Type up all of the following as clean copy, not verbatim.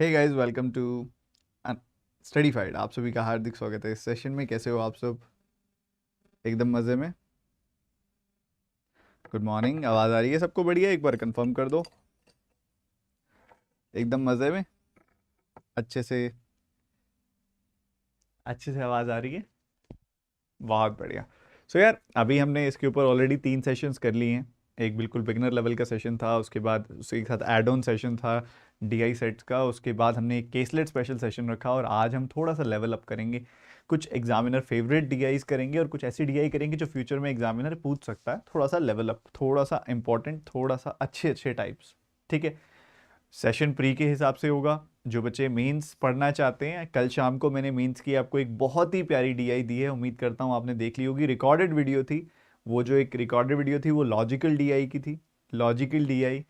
Hey guys, welcome to Studyfied. आप सभी का हार्दिक स्वागत है इस सेशन में। कैसे हो आप सब? एकदम मज़े में। Good morning. आवाज़ आ रही है सबको? बढ़िया, एक बार कंफर्म कर दो। एकदम मज़े में, अच्छे से आवाज़ आ रही है। बहुत बढ़िया। सो यार, अभी हमने इसके ऊपर ऑलरेडी 3 सेशंस कर लिए हैं। एक बिल्कुल बिगनर लेवल का सेशन था, उसके बाद उसके साथ एड ऑन सेशन था डीआई सेट्स का, उसके बाद हमने एक केसलेट स्पेशल सेशन रखा और आज हम थोड़ा सा लेवल अप करेंगे। कुछ एग्जामिनर फेवरेट डीआईज करेंगे और कुछ ऐसी डीआई करेंगे जो फ्यूचर में एग्जामिनर पूछ सकता है। थोड़ा सा लेवल अप, थोड़ा सा इंपॉर्टेंट, थोड़ा सा अच्छे अच्छे टाइप्स। ठीक है। सेशन प्री के हिसाब से होगा। जो बच्चे मेंस पढ़ना चाहते हैं, कल शाम को मैंने मेंस की आपको एक बहुत ही प्यारी डीआई दी है, उम्मीद करता हूँ आपने देख ली होगी। रिकॉर्डेड वीडियो थी वो, जो एक रिकॉर्डेड वीडियो थी वो लॉजिकल डीआई की थी। लॉजिकल डीआई,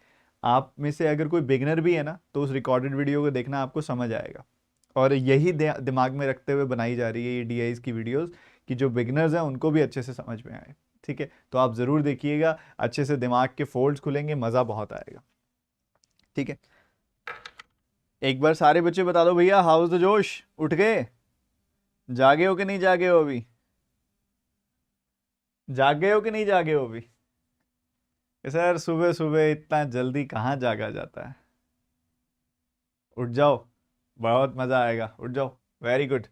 आप में से अगर कोई बिगनर भी है ना, तो उस रिकॉर्डेड वीडियो को देखना, आपको समझ आएगा। और यही दिमाग में रखते हुए बनाई जा रही है ये डीआईज की वीडियोस, कि जो बिगनर्स हैं उनको भी अच्छे से समझ में आए। ठीक है, तो आप ज़रूर देखिएगा, अच्छे से दिमाग के फोल्ड्स खुलेंगे, मज़ा बहुत आएगा। ठीक है, एक बार सारे बच्चे बता दो भैया, हाउस द जोश? उठ गए? जागे हो कि नहीं जागे हो अभी? जागे हो कि नहीं जागे हो अभी? सर सुबह सुबह इतना जल्दी कहाँ जागा जाता है? उठ जाओ, बहुत मजा आएगा, उठ जाओ। वेरी गुड,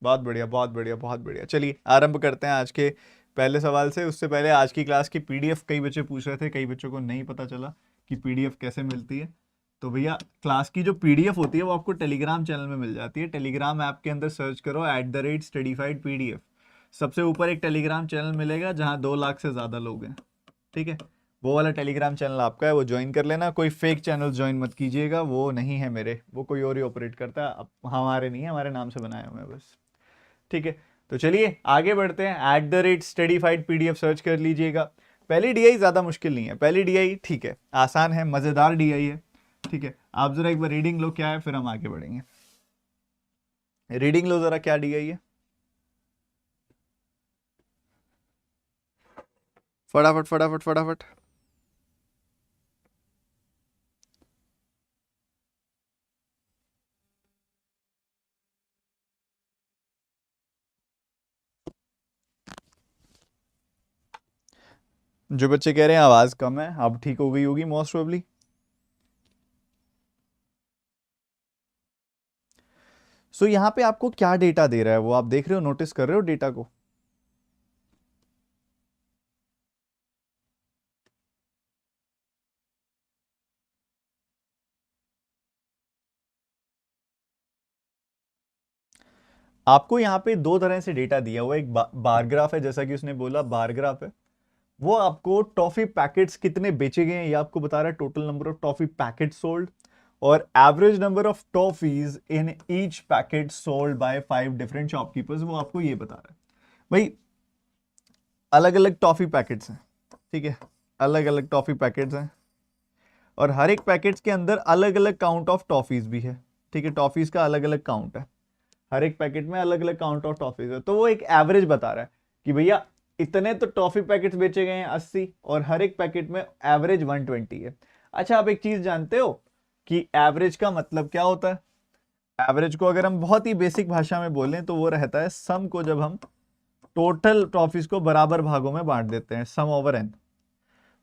बहुत बढ़िया बहुत बढ़िया बहुत बढ़िया। चलिए आरंभ करते हैं आज के पहले सवाल से। उससे पहले आज की क्लास की पीडीएफ कई बच्चे पूछ रहे थे, कई बच्चों को नहीं पता चला कि पीडीएफ कैसे मिलती है। तो भैया, क्लास की जो पीडीएफ होती है वो आपको टेलीग्राम चैनल में मिल जाती है। टेलीग्राम ऐप के अंदर सर्च करो @studyfied PDF। सबसे ऊपर एक टेलीग्राम चैनल मिलेगा जहाँ 2 लाख से ज़्यादा लोग हैं। ठीक है, वो वाला टेलीग्राम चैनल आपका है, वो ज्वाइन कर लेना। कोई फेक चैनल ज्वाइन मत कीजिएगा, वो नहीं है मेरे, वो कोई और ही ऑपरेट करता है। अब हमारे नहीं है, हमारे नाम से बनाए हुए हैं बस। ठीक है, तो चलिए आगे बढ़ते हैं। @studyfied PDF सर्च कर लीजिएगा। पहली डीआई ज़्यादा मुश्किल नहीं है, पहली डीआई ठीक है, आसान है, मज़ेदार डीआई है। ठीक है, आप ज़रा एक बार रीडिंग लो क्या है, फिर हम आगे बढ़ेंगे। रीडिंग लो ज़रा, क्या डीआई है? फटाफट फटाफट फटाफट। जो बच्चे कह रहे हैं आवाज़ कम है, अब ठीक हो गई होगी मोस्ट प्रोबेबली। सो यहाँ पे आपको क्या डेटा दे रहा है वो आप देख रहे हो, नोटिस कर रहे हो डेटा को? आपको यहाँ पे 2 तरह से डेटा दिया हुआ है। एक बार ग्राफ है, जैसा कि उसने बोला बार ग्राफ है। वो आपको टॉफी पैकेट्स कितने बेचे गए हैं ये आपको बता रहा है, total number of toffee packet sold, और average number of toffees in each packet sold by 5 different shopkeepers, वो आपको ये बता रहा है। भाई, अलग अलग टॉफी पैकेट्स हैं। ठीक है, अलग अलग टॉफी पैकेट्स हैं, और हर एक पैकेट्स के अंदर अलग अलग काउंट ऑफ टॉफीज भी है। ठीक है, टॉफीज का अलग अलग काउंट है, हर एक पैकेट में अलग अलग काउंट ऑफ टॉफीज है। तो वो एक एवरेज बता रहा है कि भैया इतने तो टॉफी पैकेट्स बेचे गए हैं 80, और हर एक पैकेट में एवरेज 120 है। अच्छा, आप एक चीज जानते हो कि एवरेज का मतलब क्या होता है? एवरेज को अगर हम बहुत ही बेसिक भाषा में बोलें तो वो रहता है सम को जब हम टोटल टॉफीज को बराबर भागों में बांट देते हैं, सम ओवर एन।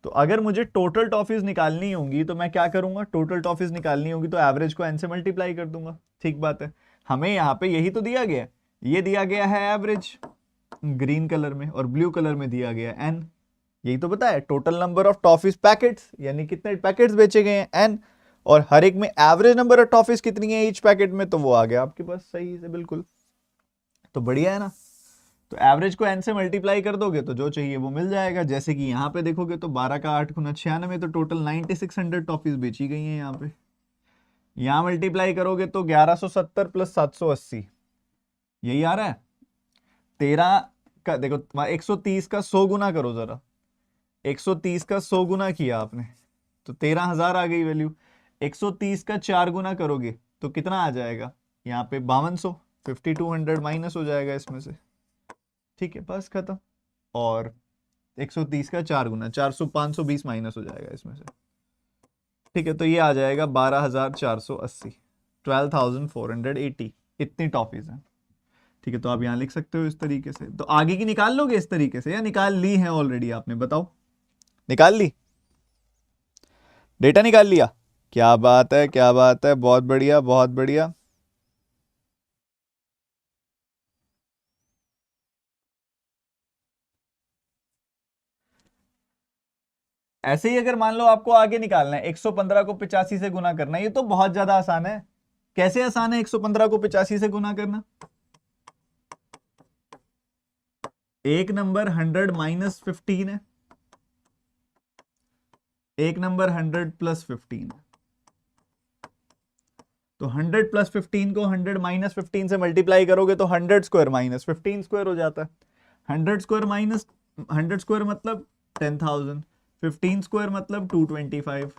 तो अगर मुझे टोटल टॉफीज निकालनी होंगी तो मैं क्या करूंगा? टोटल टॉफीज निकालनी होगी तो एवरेज को एन से मल्टीप्लाई कर दूंगा। ठीक बात है, हमें यहाँ पे यही तो दिया गया है, ये दिया गया है एवरेज ग्रीन कलर में, और ब्लू कलर में दिया गया है एन। यही तो बताया, total number of toffees packets, यानी कितने पैकेट्स बेचे गए हैं एन, और हर एक में एवरेज नंबर ऑफ टॉफीज कितनी है ईच पैकेट में, तो वो आ गया आपके पास सही से बिल्कुल। तो बढ़िया है ना। तो एवरेज को एन से मल्टीप्लाई कर दोगे तो जो चाहिए वो मिल जाएगा। जैसे कि यहाँ पे देखोगे तो 12 का 8 गुना 96, तो टोटल 9600 टॉफीज बेची गई हैं यहाँ पे। यहाँ मल्टीप्लाई करोगे तो 1170 प्लस 780, यही आ रहा है। 13 का देखो, 130 का 100 गुना करो जरा, 130 का 100 गुना किया आपने तो 13,000 आ गई वैल्यू। 130 का 4 गुना करोगे तो कितना आ जाएगा? यहाँ पे 5200, 5200 माइनस हो जाएगा इसमें से। ठीक है, बस खत्म। और 130 का 4 गुना 400, 520 माइनस हो जाएगा इसमें से। ठीक है, तो ये आ जाएगा 12,480, 12,480, इतनी टॉफीज हैं। ठीक है, तो आप यहां लिख सकते हो इस तरीके से। तो आगे की निकाल लोगे इस तरीके से या निकाल ली है ऑलरेडी आपने, बताओ। निकाल ली, डेटा निकाल लिया? क्या बात है, क्या बात है, बहुत बढ़िया बहुत बढ़िया। ऐसे ही अगर मान लो आपको आगे निकालना है, 115 को 85 से गुना करना है, ये तो बहुत ज्यादा आसान है। कैसे आसान है 115 को 85 से गुना करना? एक नंबर 100 - 15 है, एक नंबर 100 + 15 है। तो 100 + 15 को 100 - 15 से मल्टीप्लाई करोगे तो 100² - 15² हो जाता है। 100² - 100² मतलब 10,000, 15² मतलब 225।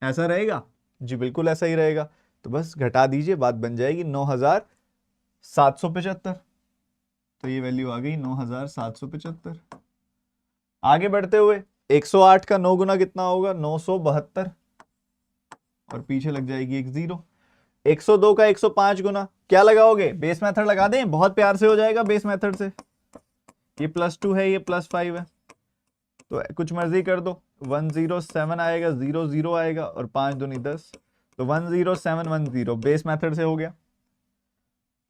ऐसा रहेगा जी, बिल्कुल ऐसा ही रहेगा। तो बस घटा दीजिए, बात बन जाएगी 9,775। तो ये वैल्यू आ गई 9,775। आगे बढ़ते हुए 108 का 9 गुना कितना होगा? 972, और पीछे लग जाएगी एक जीरो। 102 का 105 गुना क्या लगाओगे? बेस मेथड लगा दें, बहुत प्यार से हो जाएगा बेस मेथड से। ये +2 है, ये +5 है, तो कुछ मर्जी कर दो। 107 आएगा, 00 आएगा, और 5 दूनी 10, तो 10710 बेस मेथड से हो गया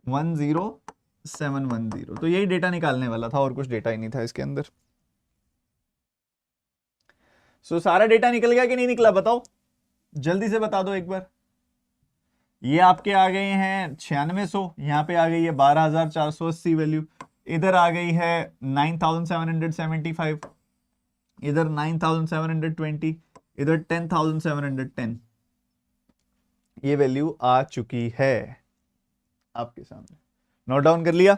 10710। तो यही डेटा निकालने वाला था, और कुछ डेटा ही नहीं था इसके अंदर। सो सारा डेटा निकल गया कि नहीं निकला, बताओ जल्दी से बता दो एक बार। ये आपके आ गए हैं 9600, यहाँ पे आ गई है 12,480 वैल्यू, इधर आ गई है 9,775, इधर 9,720, इधर 10,710। ये वैल्यू आ चुकी है आपके सामने। नोट डाउन कर लिया?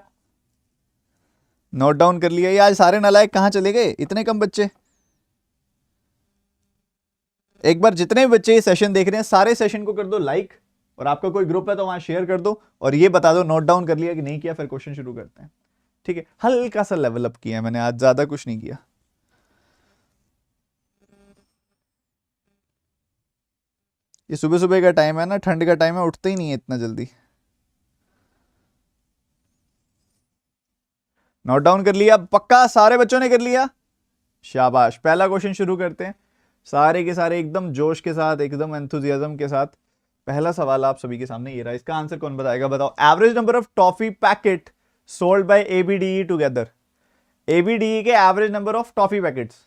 नोट डाउन कर लिया? ये आज सारे नालायक कहां चले गए, इतने कम बच्चे? एक बार जितने भी बच्चे ये सेशन देख रहे हैं, सारे सेशन को कर दो लाइक, और आपका कोई ग्रुप है तो वहां शेयर कर दो, और ये बता दो नोट डाउन कर लिया कि नहीं किया, फिर क्वेश्चन शुरू करते हैं। ठीक है, हल्का सा लेवल अप किया है मैंने आज, ज्यादा कुछ नहीं किया। ये सुबह सुबह का टाइम है ना, ठंड का टाइम है, उठते ही नहीं है इतना जल्दी। नोट डाउन कर लिया पक्का? सारे बच्चों ने कर लिया? शाबाश। पहला क्वेश्चन शुरू करते हैं, सारे के सारे एकदम जोश के साथ, एकदम एंथुजियाज्म के साथ। पहला सवाल आप सभी के सामने ये रहा, इसका आंसर कौन बताएगा? बताओ। Average number of toffee packet sold by A B D E together. A B D E के average number of toffee packets.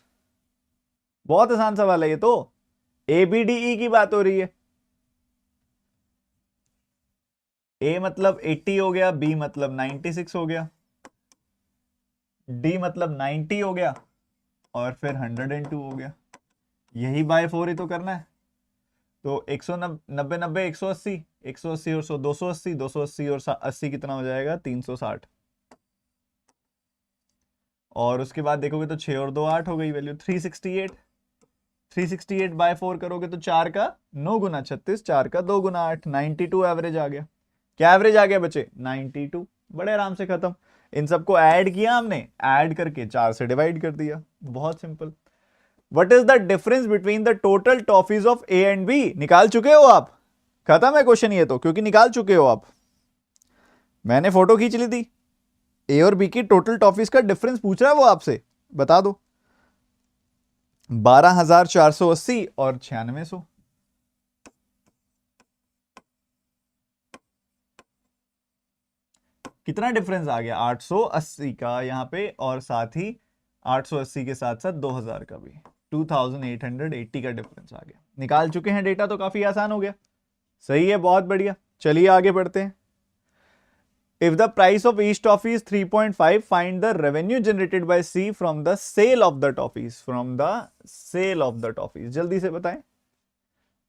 बहुत आसान सवाल है ये तो, एबीडीई की बात हो रही है। ए मतलब 80 हो गया, बी मतलब 96 हो गया, डी मतलब 90 हो गया, और फिर 102 हो गया। यही बाय 4 ही तो करना है। तो 190 90 180, 180 और 100 280, 280 और 80 कितना हो जाएगा? 360। और उसके बाद देखोगे तो 6 और 2 8 हो गई वैल्यू 368। 368 बाय 4 करोगे तो 4 का 9 गुना 36, 4 का 2 गुना 8, 92 एवरेज आ गया। क्या एवरेज आ गया बच्चे? 92। बड़े आराम से खत्म। इन सबको ऐड किया हमने, ऐड करके 4 से डिवाइड कर दिया, बहुत simple. What is the difference between the total toffees of A and B? निकाल चुके हो आप? खत्म है क्वेश्चन ये तो, क्योंकि निकाल चुके हो आप। मैंने फोटो खींच ली थी। ए और बी की टोटल टॉफीज का डिफरेंस पूछ रहा है वो आपसे, बता दो। 12,480 और 9600। कितना डिफरेंस आ गया? 880 का यहाँ पे, और साथ ही 880 के साथ साथ 2000 का भी, 2880 का डिफरेंस आ गया। निकाल चुके हैं डेटा, तो काफी आसान हो गया। सही है, बहुत बढ़िया। चलिए आगे बढ़ते हैं। If the price of each toffee is 3.5, find the revenue generated by C from the sale of the toffees. From the sale of the toffees. जल्दी से बताएं,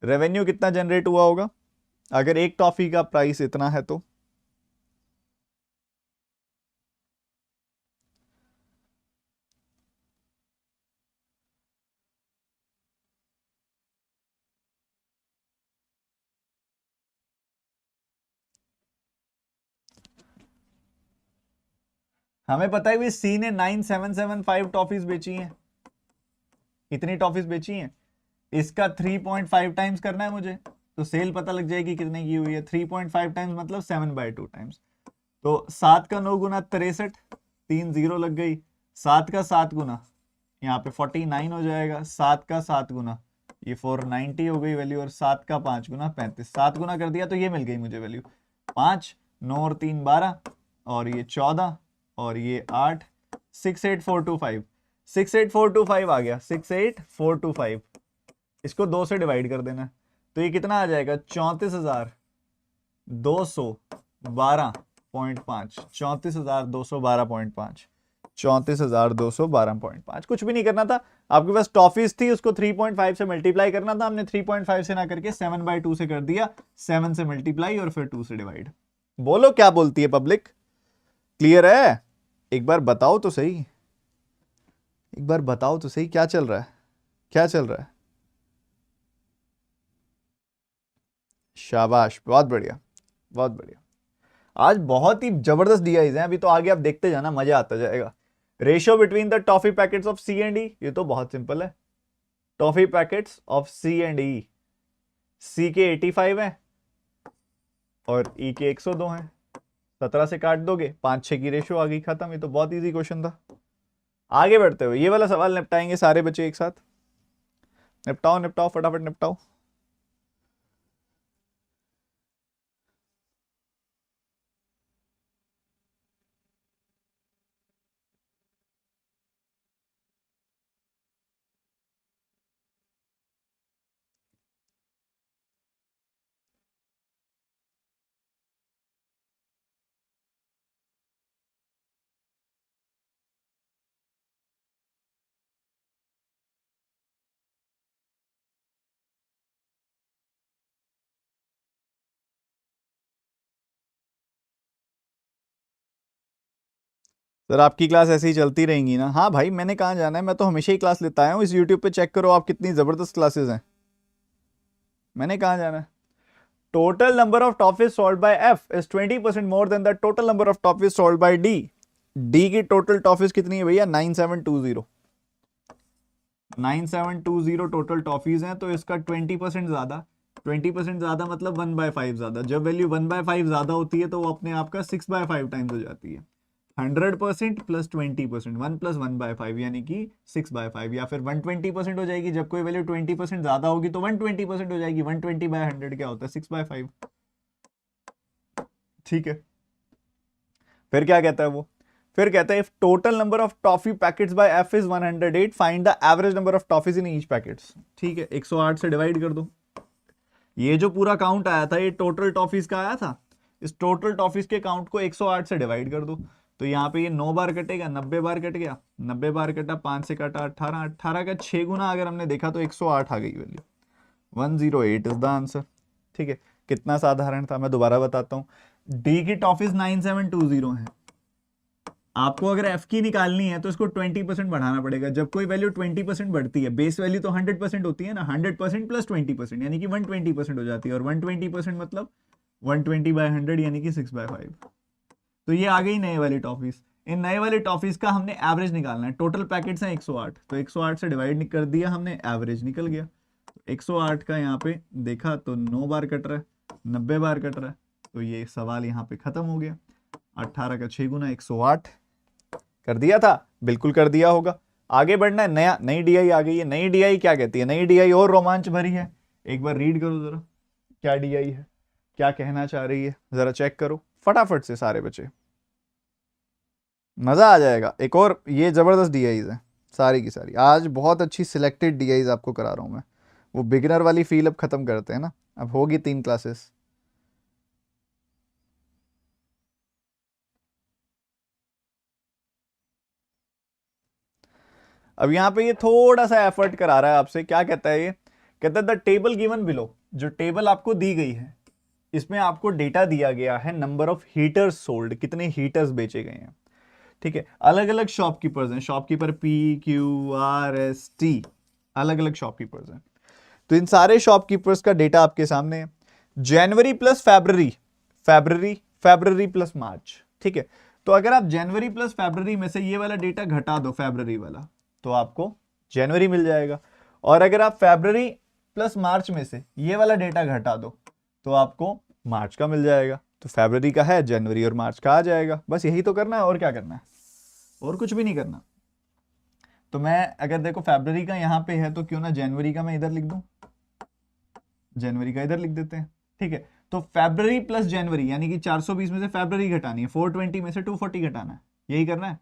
रेवेन्यू कितना जनरेट हुआ होगा अगर एक टॉफी का प्राइस इतना है तो? हमें पता है भी सी ने 9775 टॉफीज बेची हैं, इतनी टॉफीज बेची हैं। इसका 3.5 टाइम्स करना है मुझे, तो सेल पता लग जाएगी कितने की हुई है। 3.5 टाइम्स मतलब 7/2 टाइम्स। तो 7 का 9 गुना 63, 3 0 लग गई। 7 का 7 गुना यहाँ पे 49 हो जाएगा। 7 का 7 गुना ये 490 हो गई वैल्यू, और 7 का 5 गुना 35। 7 गुना कर दिया तो ये मिल गई मुझे वैल्यू 5, 9 और 3 12, और ये 14, और ये 8, 68425। 68425 आ गया, 68425। इसको 2 से डिवाइड कर देना, तो ये कितना आ जाएगा 34,212.5। 34,212.5, 34,212.5। कुछ भी नहीं करना था, आपके पास टॉफीज थी, उसको 3.5 से मल्टीप्लाई करना था। हमने 3.5 से ना करके 7/2 से कर दिया। 7 से मल्टीप्लाई और फिर 2 से डिवाइड। बोलो क्या बोलती है पब्लिक, क्लियर है? एक बार बताओ तो सही, एक बार बताओ तो सही, क्या चल रहा है, क्या चल रहा है? शाबाश, बहुत बढ़िया, बहुत बढ़िया। आज बहुत ही जबरदस्त डीआईज हैं, अभी तो आगे आप देखते जाना, मजा आता जाएगा। Ratio between the toffee packets of C and E, ये तो बहुत सिंपल है। Toffee packets of C and E, C के 85 हैं और ई के 102 हैं। 17 से काट दोगे, 5-6 की रेशियो आ गई, खत्म। ये तो बहुत इजी क्वेश्चन था। आगे बढ़ते हुए ये वाला सवाल निपटाएंगे सारे बच्चे एक साथ। निपटाओ निपटाओ, फटाफट निपटाओ। सर आपकी क्लास ऐसे ही चलती रहेंगी ना? हाँ भाई, मैंने कहाँ जाना है, मैं तो हमेशा ही क्लास लेता आया हूँ। इस यूट्यूब पे चेक करो आप, कितनी जबरदस्त क्लासेस हैं। मैंने कहाँ जाना है? Total number of toffees solve by F is 20% more than the total number of toffees solve by D. D की टोटल टॉफीज कितनी है भैया? 9720। 9720 टोटल टॉफीज हैं, तो इसका 20% ज्यादा। 20% ज्यादा मतलब 1/5 ज्यादा। जब वैल्यू 1/5 ज्यादा होती है तो वो अपने आप का 6/5 टाइम्स हो जाती है। 100% प्लस 20%, 1 + 1/5 यानी कि 6/5, या फिर 120% हो जाएगी। जब कोई वैल्यू 20% ज्यादा होगी तो 120% हो जाएगी। 120/100 क्या होता है? 6/5। ठीक है, फिर क्या कहता है वो? फिर कहता है if total number of toffee packets by F is 108, find the average number of toffees in each packets. ठीक है, 108 से डिवाइड कर दो। ये जो पूरा काउंट आया था ये टोटल टॉफीज का आया था। इस टोटल टॉफीज के काउंट को 108 से डिवाइड कर दो, तो यहाँ पे ये 9 बार कटेगा, 90 बार कट गया। 90 बार कटा, 5 से कटा 18, 18 का 6 गुना अगर हमने देखा तो 108 आ गई वैल्यू। 108 is the answer. ठीक है, कितना साधारण था, मैं दोबारा बताता हूँ। डी की टॉफीज 9720 है। आपको अगर एफ की निकालनी है तो इसको 20% बढ़ाना पड़ेगा। जब कोई वैल्यू 20% बढ़ती है, बेस वैल्यू तो 100% होती है ना, 100% प्लस 20% यानी कि 120% हो जाती है। और 120% मतलब 120/100 यानी कि 6/5। तो ये आ गई नए वाली टॉफीज। इन नए वाली टॉफीज का हमने एवरेज निकालना है। टोटल पैकेट्स हैं 108, तो 108 से डिवाइड कर दिया हमने, एवरेज निकल गया। 108 का यहाँ पे देखा तो 9 बार कट रहा है, 90 बार कट रहा है, तो ये सवाल यहाँ पे खत्म हो गया। 18 का 6 गुना 108 कर दिया था, बिल्कुल कर दिया होगा। आगे बढ़ना है, नई डीआई आ गई है। नई डीआई क्या कहती है? नई डीआई और रोमांच भरी है। एक बार रीड करो जरा, क्या डीआई है, क्या कहना चाह रही है, जरा चेक करो फटाफट से सारे बच्चे, मजा आ जाएगा। एक और ये जबरदस्त डीआईज है सारी की सारी। आज बहुत अच्छी सिलेक्टेड डीआईज आपको करा रहा हूं मैं। वो बिगिनर वाली फील अब खत्म करते हैं ना, अब होगी 3 क्लासेस। अब यहाँ पे ये थोड़ा सा एफर्ट करा रहा है आपसे। क्या कहता है ये? कहता है द टेबल गिवन बिलो। जो टेबल आपको दी गई है इसमें आपको डेटा दिया गया है नंबर ऑफ हीटर्स सोल्ड, कितने हीटर्स बेचे गए हैं। ठीक है, अलग अलग शॉपकीपर्स हैं, शॉपकीपर PQRST, अलग अलग शॉपकीपर्स हैं। तो इन सारे शॉपकीपर्स का डेटा आपके सामने है। जनवरी प्लस फरवरी, फरवरी प्लस मार्च। ठीक है, तो अगर आप जनवरी प्लस फरवरी में से ये वाला डेटा घटा दो, फरवरी वाला, तो आपको जनवरी मिल जाएगा। और अगर आप फरवरी प्लस मार्च में से ये वाला डेटा घटा दो तो आपको मार्च का मिल जाएगा। तो फरवरी का है, जनवरी और मार्च का आ जाएगा। बस यही तो करना है, और क्या करना है, और कुछ भी नहीं करना। तो मैं अगर देखो फरवरी का यहाँ पे है तो क्यों ना जनवरी का मैं इधर लिख दूं, जनवरी का इधर लिख देते हैं। ठीक है, तो फरवरी प्लस जनवरी यानी कि 420 में से फरवरी घटानी है, 420 में से 240 घटाना है, यही करना है।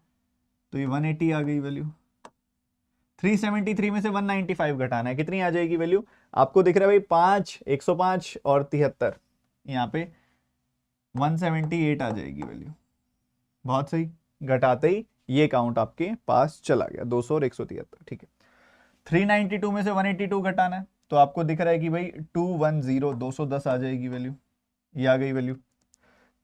तो ये 180 आ गई वैल्यू। 373 में से 195 घटाना है, कितनी आ जाएगी वैल्यू आपको दिख रहा है भाई, 5, 105 और 73, यहाँ पे 178 आ जाएगी वैल्यू। बहुत सही, घटाते ही ये काउंट आपके पास चला गया 200 और 173। ठीक है, 392 में से 182 घटाना है, तो आपको दिख रहा है कि भाई 210 210 आ जाएगी वैल्यू, ये आ गई वैल्यू,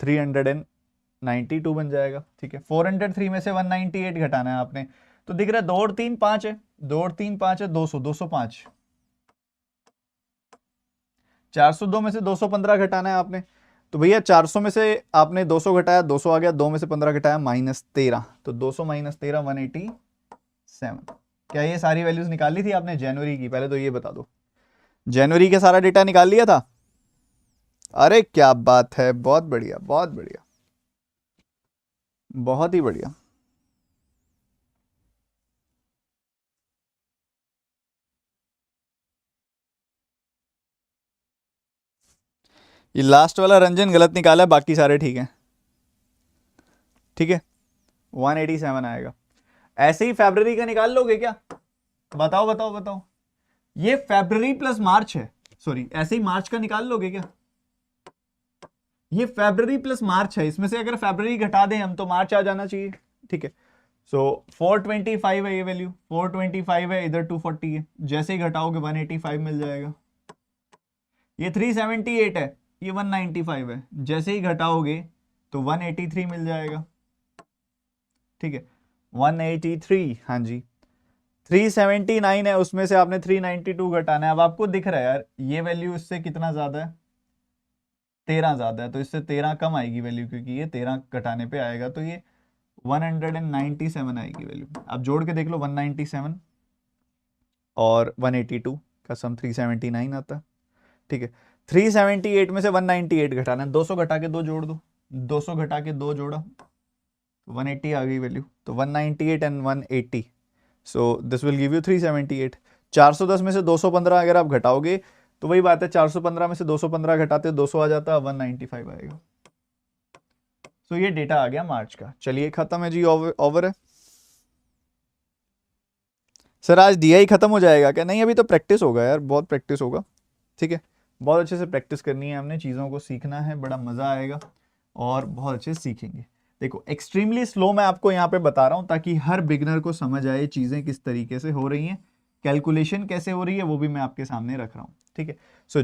392 बन जाएगा। ठीक है, 403 में से 198 घटाना है आपने, तो दिख रहा है 2 और 3 5 है, 2 और 3 5 है, 200 205। 402 में से 215 घटाना है आपने, तो भैया 400 में से आपने 200 घटाया, 200 आ गया, 2 में से 15 घटाया -13, तो 200 - 13 187। क्या ये सारी वैल्यूज निकाल ली थी आपने जनवरी की? पहले तो ये बता दो, जनवरी का सारा डेटा निकाल लिया था? अरे क्या बात है, बहुत बढ़िया बहुत बढ़िया, बहुत ही बढ़िया। ये लास्ट वाला रंजन गलत निकाला है, बाकी सारे ठीक हैं। ठीक है, 187 आएगा। ऐसे ही फरवरी का निकाल लोगे क्या? बताओ बताओ बताओ, ये फरवरी प्लस मार्च है, सॉरी ऐसे ही मार्च का निकाल लोगे क्या? ये फरवरी प्लस मार्च है, इसमें से अगर फरवरी घटा दें हम तो मार्च आ जाना चाहिए। ठीक है, सो 425 है ये वैल्यू, 425 है, इधर 240 है, जैसे ही घटाओगे 185 मिल जाएगा। ये 378 है, ये 195 है, जैसे ही घटाओगे तो 183 मिल जाएगा। ठीक है, 183, हाँ जी। 379 है, उसमें से आपने 392 घटाना है। अब आपको दिख रहा है यार ये वैल्यू इससे कितना ज्यादा है, 13 ज्यादा है, तो इससे 13 कम आएगी वैल्यू, क्योंकि ये 13 घटाने पे आएगा, तो ये 197 आएगी वैल्यू। आप जोड़ के देख लो, 197 और 182 का सम 379 आता है। ठीक है, 378 में से 198 घटाना है, 200 घटा के 2 जोड़ दो, 200 घटा के 2 जोड़ा, 180 आ गई वैल्यू। तो 198 and 180, so this will give you 378। 410 में से 215 अगर आप घटाओगे तो वही बात है, 415 में से 215 घटाते 200 आ जाता है, 195 आएगा। तो ये डेटा आ गया मार्च का। चलिए खत्म है जी, ओवर है। सर आज दिया ही खत्म हो जाएगा क्या? नहीं, अभी तो प्रैक्टिस होगा यार, बहुत प्रैक्टिस होगा। ठीक है, बहुत अच्छे से प्रैक्टिस करनी है हमने, चीज़ों को सीखना है, बड़ा मज़ा आएगा और बहुत अच्छे से सीखेंगे। देखो एक्सट्रीमली स्लो मैं आपको यहाँ पे बता रहा हूँ ताकि हर बिगनर को समझ आए चीज़ें किस तरीके से हो रही हैं, कैलकुलेशन कैसे हो रही है वो भी मैं आपके सामने रख रहा हूँ। ठीक है, सो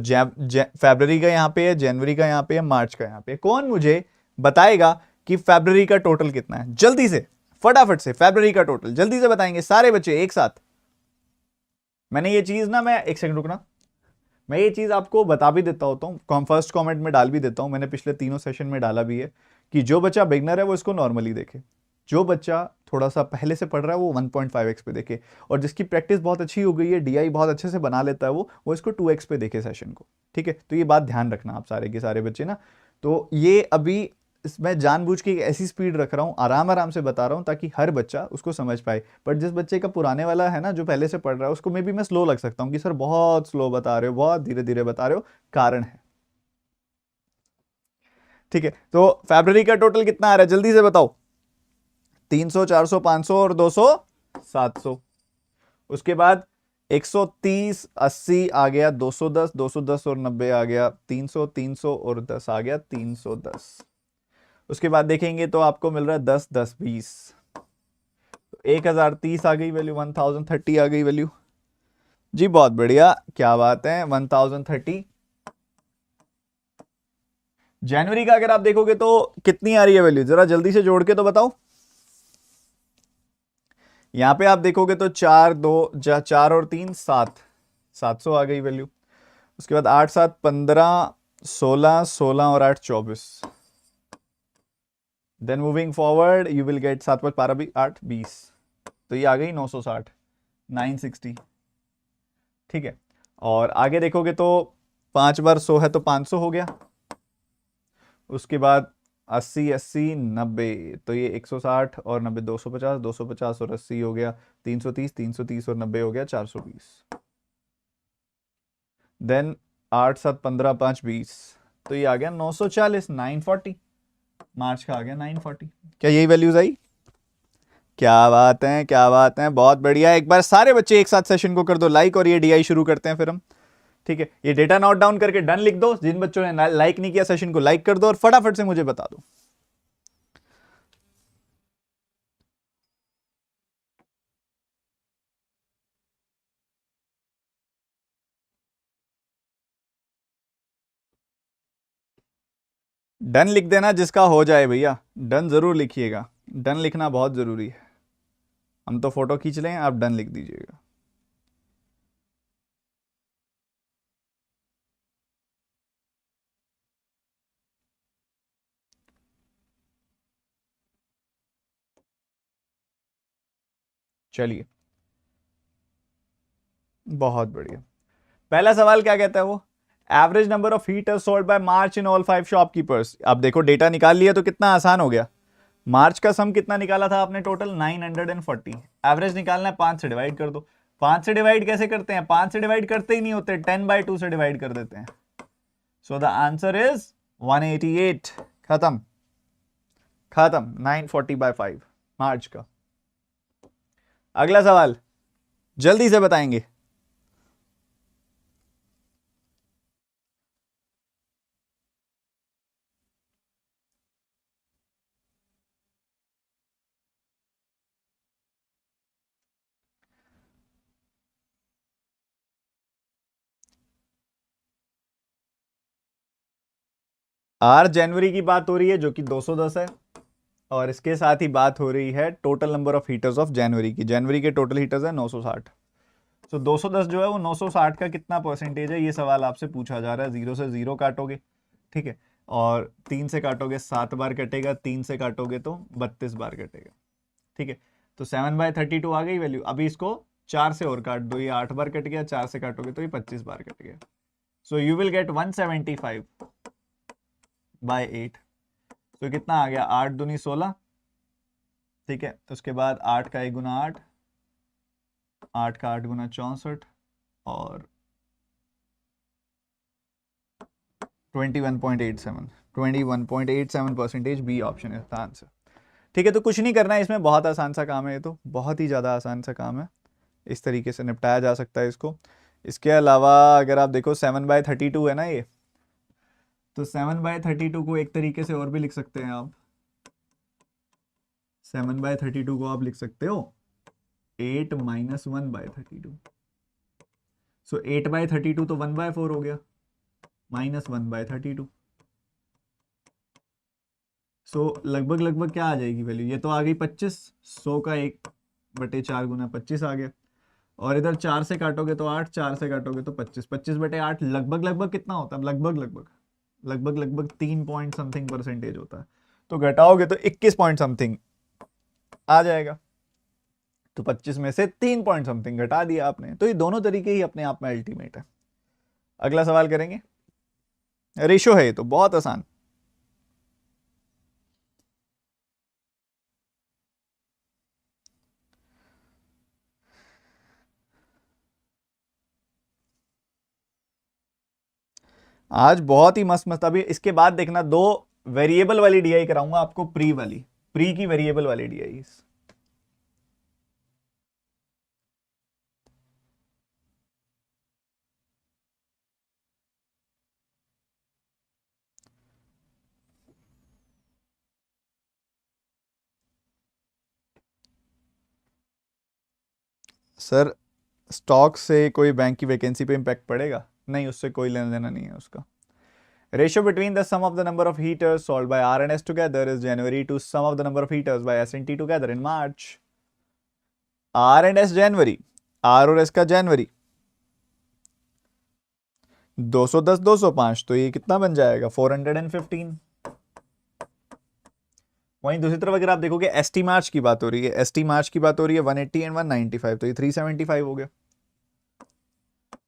फरवरी का यहाँ पे है, जनवरी का यहाँ पे है, मार्च का यहाँ पे है। कौन मुझे बताएगा कि फरवरी का टोटल कितना है? जल्दी से, फटाफट से फरवरी का टोटल जल्दी से बताएंगे सारे बच्चे एक साथ। मैंने ये चीज़ ना, मैं एक सेकंड रुकना, मैं ये चीज़ आपको बता भी देता होता हूँ, फर्स्ट कमेंट में डाल भी देता हूँ, मैंने पिछले तीनों सेशन में डाला भी है कि जो बच्चा बिगनर है वो इसको नॉर्मली देखे, जो बच्चा थोड़ा सा पहले से पढ़ रहा है वो 1.5x पे देखे, और जिसकी प्रैक्टिस बहुत अच्छी हो गई है, डीआई बहुत अच्छे से बना लेता है वो इसको 2x पे देखे सेशन को। ठीक है, तो ये बात ध्यान रखना आप सारे के सारे बच्चे ना। तो ये अभी मैं जानबूझ के एक ऐसी स्पीड रख रहा हूँ, आराम आराम से बता रहा हूँ ताकि हर बच्चा उसको समझ पाए। बट जिस बच्चे का पुराने वाला है ना, जो पहले से पढ़ रहा है, उसको मे भी मैं स्लो लग सकता हूँ कि सर बहुत स्लो बता रहे हो, बहुत धीरे धीरे बता रहे हो, कारण है। ठीक है, तो फरवरी का टोटल कितना आ रहा है जल्दी से बताओ? 300, 400, 500 और 200, 700। उसके बाद 130, 80 आ गया, 210, 210 और 90 आ गया, 300, 300 और 10 आ गया, 310। उसके बाद देखेंगे तो आपको मिल रहा है 10, 10, 20, 1030 आ गई वैल्यू, 1030 आ गई वैल्यू जी। बहुत बढ़िया, क्या बात है, 1030। जनवरी का अगर आप देखोगे तो कितनी आ रही है वैल्यू, जरा जल्दी से जोड़ के तो बताओ। यहां पे आप देखोगे तो 4, 2, 4 और 3, 7, 700 आ गई वैल्यू। उसके बाद 8, 7, 15, 16, 16 और 8, 24। Then moving forward you will get 7, 5, 12, 8, 20, तो ये आ गई 960, 960। ठीक है। और आगे देखोगे तो 5 बार 100 है तो 500 हो गया। उसके बाद 80 80 90, तो ये 160 और 90 250, 250 और 80 हो गया 330, 330 और 90 हो गया 420। देन 8 7 15 5 20, तो ये आ गया 940, 940। मार्च का आ गया 940। क्या यही वैल्यूज आई? क्या बात है, क्या बात है, बहुत बढ़िया। एक बार सारे बच्चे एक साथ सेशन को कर दो लाइक, और ये डीआई शुरू करते हैं फिर हम। ठीक है, ये डेटा नोट डाउन करके डन लिख दो। जिन बच्चों ने लाइक नहीं किया सेशन को लाइक कर दो, और फटाफट से मुझे बता दो। डन लिख देना जिसका हो जाए भैया, डन जरूर लिखिएगा। डन लिखना बहुत जरूरी है। हम तो फोटो खींच लें, आप डन लिख दीजिएगा। चलिए, बहुत बढ़िया। पहला सवाल क्या कहता है वो? Average number of heaters sold by March in all 5 shopkeepers. अब देखो डेटा निकाल लिया तो कितना आसान हो गया। मार्च का सम कितना निकाला था आपने? टोटल 940। एवरेज निकालना है, 5 से डिवाइड कर दो। 5 से डिवाइड कैसे करते हैं? 5 से डिवाइड करते ही नहीं होते, 10/2 से डिवाइड कर देते हैं। So the answer is 188। खत्म, खत्म। 940/5 मार्च का। अगला सवाल जल्दी से बताएंगे। आर जनवरी की बात हो रही है जो कि 210 है, और इसके साथ ही बात हो रही है total number of heaters of January की। जनवरी के टोटल हीटर्स है 960। तो 210 जो है वो 960 का कितना परसेंटेज है, ये सवाल आपसे पूछा जा रहा है। 0 से 0 काटोगे, ठीक है, और 3 से काटोगे 7 बार कटेगा, 3 से काटोगे तो 32 बार कटेगा। ठीक है, तो 7/32 आ गई वैल्यू। अभी इसको 4 से और काट दो, ये 8 बार कट गया, 4 से काटोगे तो ये 25 बार कट गया। So you will gate 175/8। तो कितना आ गया? 8 दूनी 16। ठीक है, तो उसके बाद 8 का 1 गुना 8, 8 का 8 गुना 64, और 21.87, 21.87% बी ऑप्शन है द आंसर। ठीक है, तो कुछ नहीं करना है इसमें, बहुत आसान सा काम है ये, तो बहुत ही ज़्यादा आसान सा काम है। इस तरीके से निपटाया जा सकता है इसको। इसके अलावा अगर आप देखो 7/32 है ना ये, तो 7/32 को एक तरीके से और भी लिख सकते हैं आप। 7/32 को आप लिख सकते हो 8 - 1/32। सो 8/32 तो 1/4 हो गया, -1/32। सो लगभग लगभग क्या आ जाएगी वैल्यू? ये तो आ गई 25। 100 का 1/4 गुना 25 आ गया। और इधर 4 से काटोगे तो 8, 4 से काटोगे तो 25, 25/8 लगभग लगभग कितना होता है? लगभग लगभग लगभग लगभग 3 पॉइंट समथिंग परसेंटेज होता है। तो घटाओगे तो 21 पॉइंट समथिंग आ जाएगा। तो 25 में से 3 पॉइंट समथिंग घटा दिया आपने। तो ये दोनों तरीके ही अपने आप में अल्टीमेट है। अगला सवाल करेंगे। रेशो है ये तो बहुत आसान। आज बहुत ही मस्त मस्त। अभी इसके बाद देखना, 2 वेरिएबल वाली डीआई कराऊंगा आपको, प्री वाली, प्री की वेरिएबल वाली डीआई। सर, स्टॉक से कोई बैंक की वैकेंसी पे इंपैक्ट पड़ेगा? नहीं, उससे कोई लेना देना नहीं है उसका। Ratio between the sum of the number of heaters sold by R and S together is January to sum of the number of heaters by S and T together in March. R and S January, R और S का जनवरी, 210 205, तो ये कितना बन जाएगा? 415। वहीं दूसरी तरफ अगर आप देखोगे एस टी मार्च की बात हो रही है, एस टी मार्च की बात हो रही है 180 एंड 195, तो ये 375 हो गया।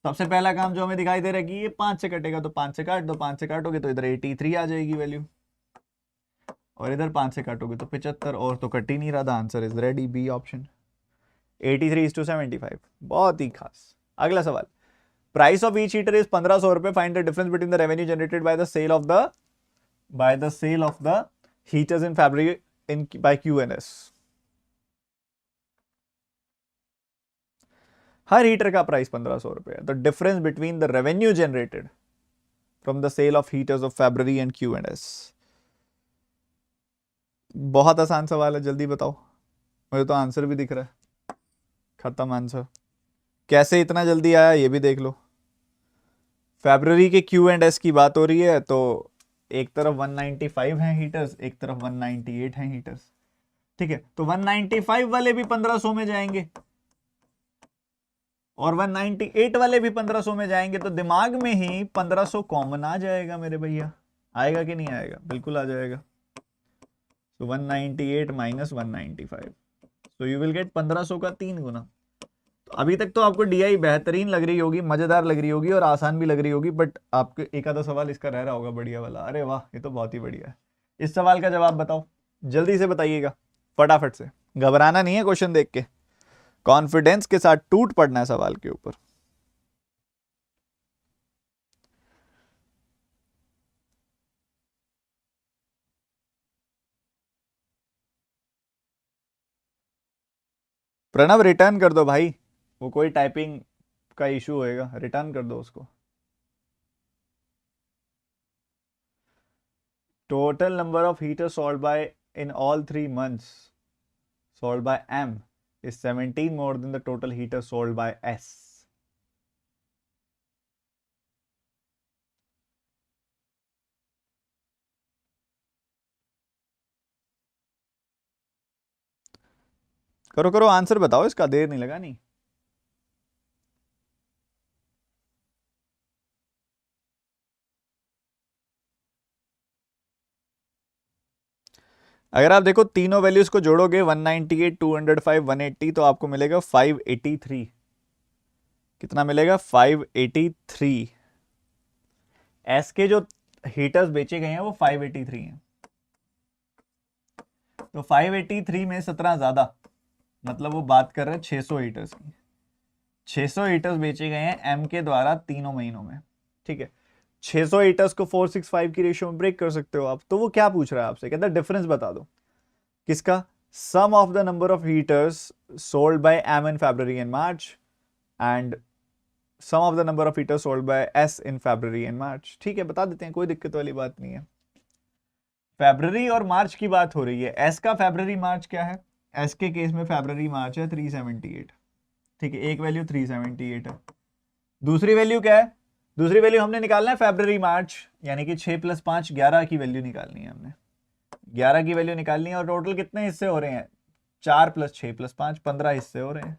सबसे पहला काम जो हमें दिखाई दे रहा है कि ये 5 से कटेगा, तो 5 से काट दो, 5 से काटोगे तो इधर 83 आ जाएगी वैल्यू, और इधर 5 से काटोगे तो 75, और तो कट ही नहीं रहा था। Answer is ready, B option, 83:75। बहुत ही खास। अगला सवाल, price of each heater is 1500 रुपए, find the difference between the revenue generated by the sale of the heaters in February by QNS। हर हीटर का प्राइस 1500 रुपए है। The difference between the revenue generated from the sale of heaters of February and QNS। बहुत आसान सवाल है, जल्दी बताओ, मुझे तो आंसर भी दिख रहा है। खत्म आंसर। कैसे इतना जल्दी आया ये भी देख लो। February के Q&S की बात हो रही है, तो एक तरफ 195 हैं हीटर्स, एक तरफ 198 हैं हीटर्स। ठीक है, तो 195 वाले भी 1500 में जाएंगे और 198 वाले भी 1500 में जाएंगे, तो दिमाग में ही 1500 कॉमन आ जाएगा मेरे भैया। आएगा कि नहीं आएगा? बिल्कुल आ जाएगा। तो 198 माइनस 195, तो यू विल गेट 1500 का 3 गुना। तो अभी तक तो आपको डीआई बेहतरीन लग रही होगी, मजेदार लग रही होगी और आसान भी लग रही होगी, बट आपके एक आधा सवाल इसका रह रहा होगा बढ़िया वाला। अरे वाह, ये तो बहुत ही बढ़िया है। इस सवाल का जवाब बताओ, जल्दी से बताइएगा, फटाफट से। घबराना नहीं है क्वेश्चन देख के, कॉन्फिडेंस के साथ टूट पड़ना है सवाल के ऊपर। प्रणव रिटर्न कर दो भाई, वो कोई टाइपिंग का इशू होएगा, रिटर्न कर दो उसको। Total number of heater sold by in all 3 months sold by M is 17 more than the total heater sold by S। करो करो, आंसर बताओ इसका, देर नहीं लगा नहीं। अगर आप देखो तीनों वैल्यूज को जोड़ोगे 198, 205, 180, तो आपको मिलेगा 583। कितना मिलेगा? 583। एस के जो हीटर्स बेचे गए हैं वो 583 हैं, तो 583 में 17 ज्यादा, मतलब वो बात कर रहे हैं 600 हीटर्स की। 600 हीटर्स बेचे गए हैं एम के द्वारा तीनों महीनों में। ठीक है, 600 हीटर्स को 465 की रेशियो में ब्रेक कर सकते हो आप। तो वो क्या पूछ रहा है आपसे, कहता है डिफरेंस बता दो किसका, sum of the number of heaters sold by M in February and March and sum of the number of heaters sold by S in February and March. ठीक है, बता देते हैं, कोई दिक्कत वाली बात नहीं है। February और मार्च की बात हो रही है, एस का February मार्च क्या है? एस के केस में February मार्च है 378। ठीक है, एक वैल्यू 378 है। दूसरी वैल्यू क्या है? दूसरी वैल्यू हमने निकालना है February मार्च, यानी कि 6 + 5 11 की वैल्यू निकालनी है हमने। 11 की वैल्यू निकालनी है, और टोटल कितने हिस्से हो रहे हैं? 4 + 6 + 5 15 हिस्से हो रहे हैं।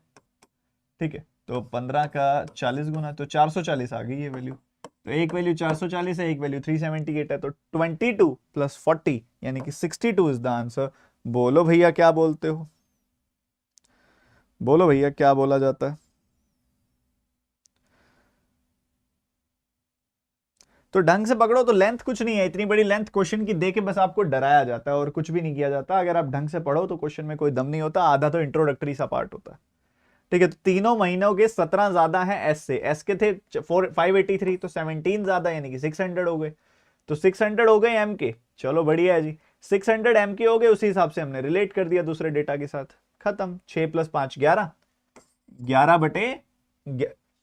ठीक है, तो 15 का 40 गुना, तो 440 आ गई ये वैल्यू। तो एक वैल्यू 440 है, एक वैल्यू 378 है, तो 22 + 40 यानी कि 62 इज द आंसर। बोलो भैया क्या बोलते हो? बोलो भैया क्या बोला जाता है? तो ढंग से पकड़ो, तो लेंथ कुछ नहीं है, इतनी बड़ी लेंथ क्वेश्चन की देके बस आपको डराया जाता है और कुछ भी नहीं किया जाता। अगर आप ढंग से पढ़ो तो क्वेश्चन में कोई दम नहीं होता, आधा तो इंट्रोडक्टरी सा पार्ट होता है। ठीक है, तो तीनों महीनों के 17 ज्यादा हैं एस से। एस के थे 583, तो 17 ज्यादा यानी कि 600 हो गए, तो 600 हो गए एम के। चलो बढ़िया है जी, 600 एम के हो गए, उसी हिसाब से हमने रिलेट कर दिया दूसरे डेटा के साथ, खत्म। 6 + 5 11, 11 बटे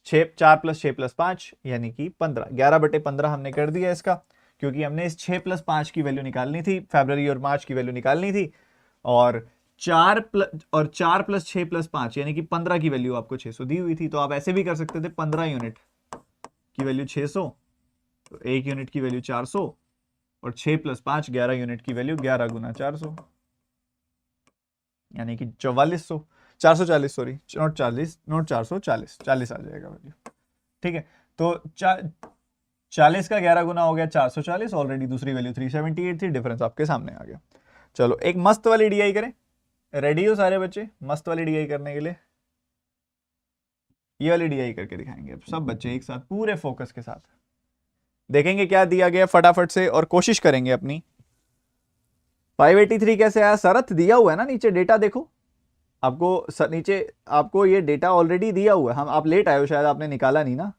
6, 4 + 6 + 5 यानी कि 15, 11 बटे 15 हमने कर दिया इसका, क्योंकि हमने इस 6 + 5 की वैल्यू निकालनी थी, February और मार्च की वैल्यू निकालनी थी, और 4 + 6 + 5 यानी कि 15 की वैल्यू आपको 600 दी हुई थी। तो आप ऐसे भी कर सकते थे, 15 यूनिट की वैल्यू 600, तो 1 यूनिट की वैल्यू 400, और 6 + 5 11 यूनिट की वैल्यू 11 गुना 400 यानी कि 4400, 440, सॉरी, नोट 40, नोट 440, 40 आ जाएगा वैल्यू। ठीक है, तो 40 का 11 गुना हो गया 440, ऑलरेडी दूसरी वैल्यू 378 थी, डिफरेंस आपके सामने आ गया। चलो एक मस्त वाली डीआई करें, रेडी हो सारे बच्चे मस्त वाली डीआई करने के लिए? ये वाली DI करके दिखाएंगे अब सब बच्चे एक साथ पूरे फोकस के साथ देखेंगे क्या दिया गया फटाफट से और कोशिश करेंगे अपनी। 583 कैसे आया? शरत दिया हुआ है ना नीचे, डेटा देखो आपको नीचे आपको ये डेटा ऑलरेडी दिया हुआ है। हम आप लेट आए हो शायद, आपने निकाला नहीं ना।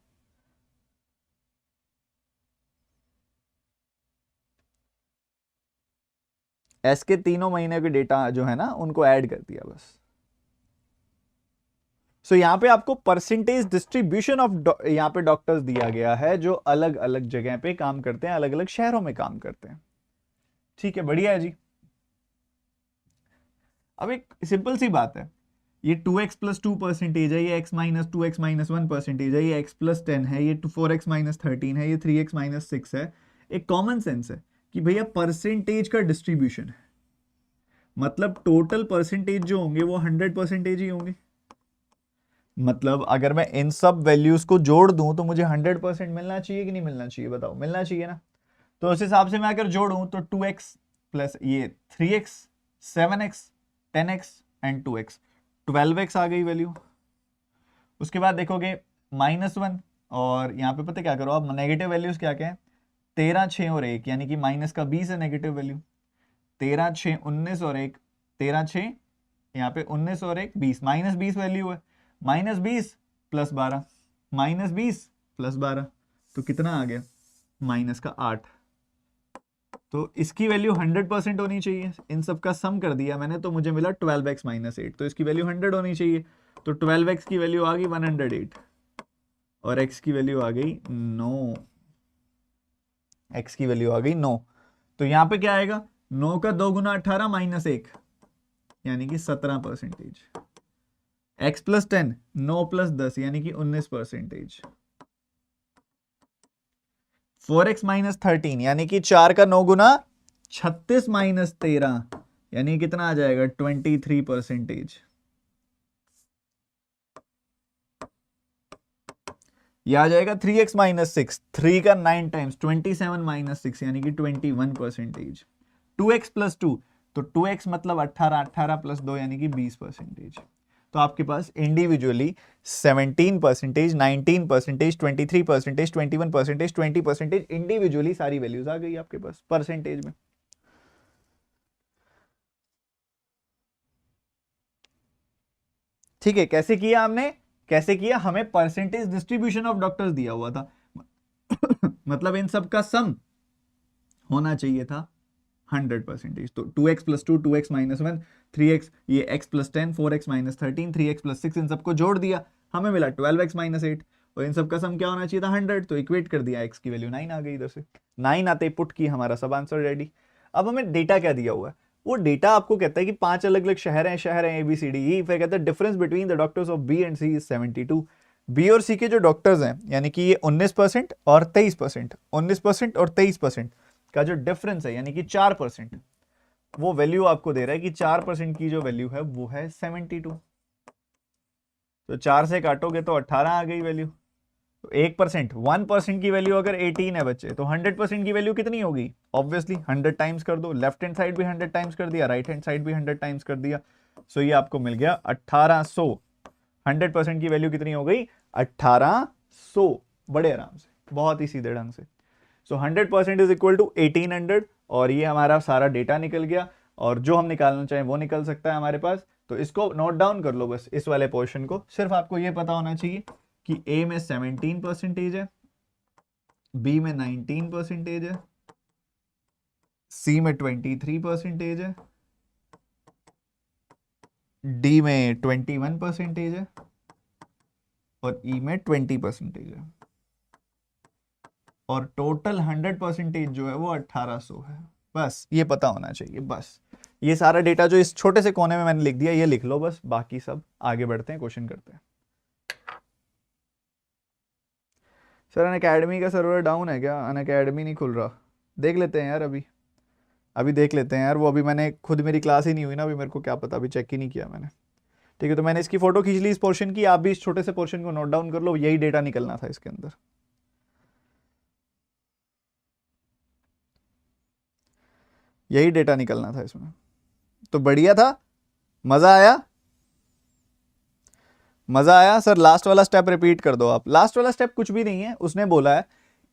एस के तीनों महीने के डेटा जो है ना उनको ऐड कर दिया बस। सो यहाँ पे आपको परसेंटेज डिस्ट्रीब्यूशन ऑफ यहाँ पे डॉक्टर्स दिया गया है जो अलग अलग जगह पे काम करते हैं, अलग अलग शहरों में काम करते हैं। ठीक है, बढ़िया है जी। अब एक सिंपल सी बात है, ये 2x प्लस 2% है, ये x माइनस 2x माइनस 1% है, ये x प्लस 10 है, ये 4x माइनस 13 है, ये 3x माइनस 6 है। एक कॉमन सेंस है कि भैया परसेंटेज का डिस्ट्रीब्यूशन है, मतलब टोटल परसेंटेज जो होंगे वो 100% ही होंगे। मतलब अगर मैं इन सब वैल्यूज को जोड़ दूं तो मुझे 100% मिलना चाहिए कि नहीं मिलना चाहिए? बताओ, मिलना चाहिए ना। तो उस हिसाब से मैं अगर जोड़ूं तो 2x प्लस ये 3x 7x 10x and 2x 12x आ गई वैल्यू। उसके बाद देखोगे -1 और यहाँ पे पता क्या करो आप, नेगेटिव वैल्यूज क्या क्या है? 13 6 और 1 यानी कि माइनस का 20 है नेगेटिव वैल्यू। 13 6 19 और 1 13 6 यहाँ पे 19 और 1 20 -20 वैल्यू है। -20 प्लस 12 -20 प्लस 12 तो कितना आ गया? माइनस का 8। तो इसकी वैल्यू 100% होनी चाहिए। इन सब का सम कर दिया मैंने तो मुझे मिला 12x माइनस 8, तो इसकी वैल्यू 100 होनी चाहिए। तो 12x की वैल्यू आ गई 108 और x की वैल्यू आ गई 9। x की वैल्यू आ गई 9। तो यहां पे क्या आएगा? 9 का 2 गुना 18 माइनस 1 यानी कि 17%। x प्लस 10 9 प्लस 10 यानी कि 19%। 4x माइनस 13 यानी कि 4 का 9 गुना 36 माइनस 13 यानी कितना आ जाएगा? 23%। यह आ जाएगा 3x माइनस 6 3 का 9 टाइम्स 27 माइनस 6 यानी कि 21%। 2x प्लस 2 तो 2x मतलब 18 18 प्लस 2 यानी कि 20%। तो आपके पास इंडिविजुअली 17%, 19%, 23%, 21%, 20% इंडिविजुअली सारी वैल्यूज आ गई आपके पास परसेंटेज में। ठीक है, कैसे किया हमने? कैसे किया? हमें परसेंटेज डिस्ट्रीब्यूशन ऑफ डॉक्टर्स दिया हुआ था मतलब इन सब का सम होना चाहिए था 100%। तो 2x plus 2 2x minus 1 3x ये x plus 10 4x minus 13 3x plus 6 इन सबको जोड़ दिया, हमें मिला 12x माइनस 8 और इन सब का सम क्या होना चाहिए था? 100। तो इक्वेट कर दिया, x की वैल्यू 9 आ गई इधर से। 9 आते पुट की हमारा सब आंसर रेडी। अब हमें डेटा क्या दिया हुआ है? वो डेटा आपको कहता है कि 5 अलग अलग शहर हैं ABCDE, फिर कहता है difference between the doctors of B and C is 72। B और सी के जो डॉक्टर्स हैं यानी कि ये 19% और 23%, 19% और 23% का जो डिफरेंस है यानी कि 4%, वो वैल्यू आपको दे रहा है कि 4% की जो वैल्यू है वो है 72। तो 4 से काटोगे तो 18 आ गई वैल्यू। तो 1% की वैल्यू अगर 18 है बच्चे, तो 100% की वैल्यू कितनी होगी? ऑब्वियसली 100 टाइम्स कर दो, लेफ्ट हैंड साइड भी 100 टाइम्स कर दिया, राइट हैंड साइड भी 100 टाइम्स कर दिया। सो ये आपको मिल गया 1800। 100% की वैल्यू कितनी हो गई? 1800। बड़े आराम से, बहुत ही सीधे ढंग से। सो 100% इज इक्वल टू 1800 और ये हमारा सारा डेटा निकल गया और जो हम निकालना चाहें वो निकल सकता है हमारे पास। तो इसको नोट डाउन कर लो बस, इस वाले पोर्शन को। सिर्फ आपको ये पता होना चाहिए कि A में 17% है, B में 19% है, C में 23% है, D में 21% है और E में 20% है और टोटल 100% जो है वो 1800 है। बस ये पता होना चाहिए। बस ये सारा डेटा जो इस छोटे से कोने में मैंने लिख दिया ये लिख लो बस, बाकी सब आगे बढ़ते हैं, क्वेश्चन करते हैं। सर अनअकैडमी का सर्वर डाउन है क्या? अनअकैडमी नहीं खुल रहा, देख लेते हैं यार। अभी अभी देख लेते हैं यार। वो अभी मैंने खुद, मेरी क्लास ही नहीं हुई ना अभी, मेरे को क्या पता, अभी चेक ही नहीं किया मैंने। ठीक है, तो मैंने इसकी फोटो खींच ली इस पोर्शन की, आप भी इस छोटे से पोर्शन को नोट डाउन कर लो, यही डेटा निकलना था इसके अंदर। यही डेटा निकलना था इसमें। तो बढ़िया था, मजा आया। मजा आया सर? लास्ट वाला स्टेप रिपीट कर दो आप। लास्ट वाला स्टेप कुछ भी नहीं है, उसने बोला है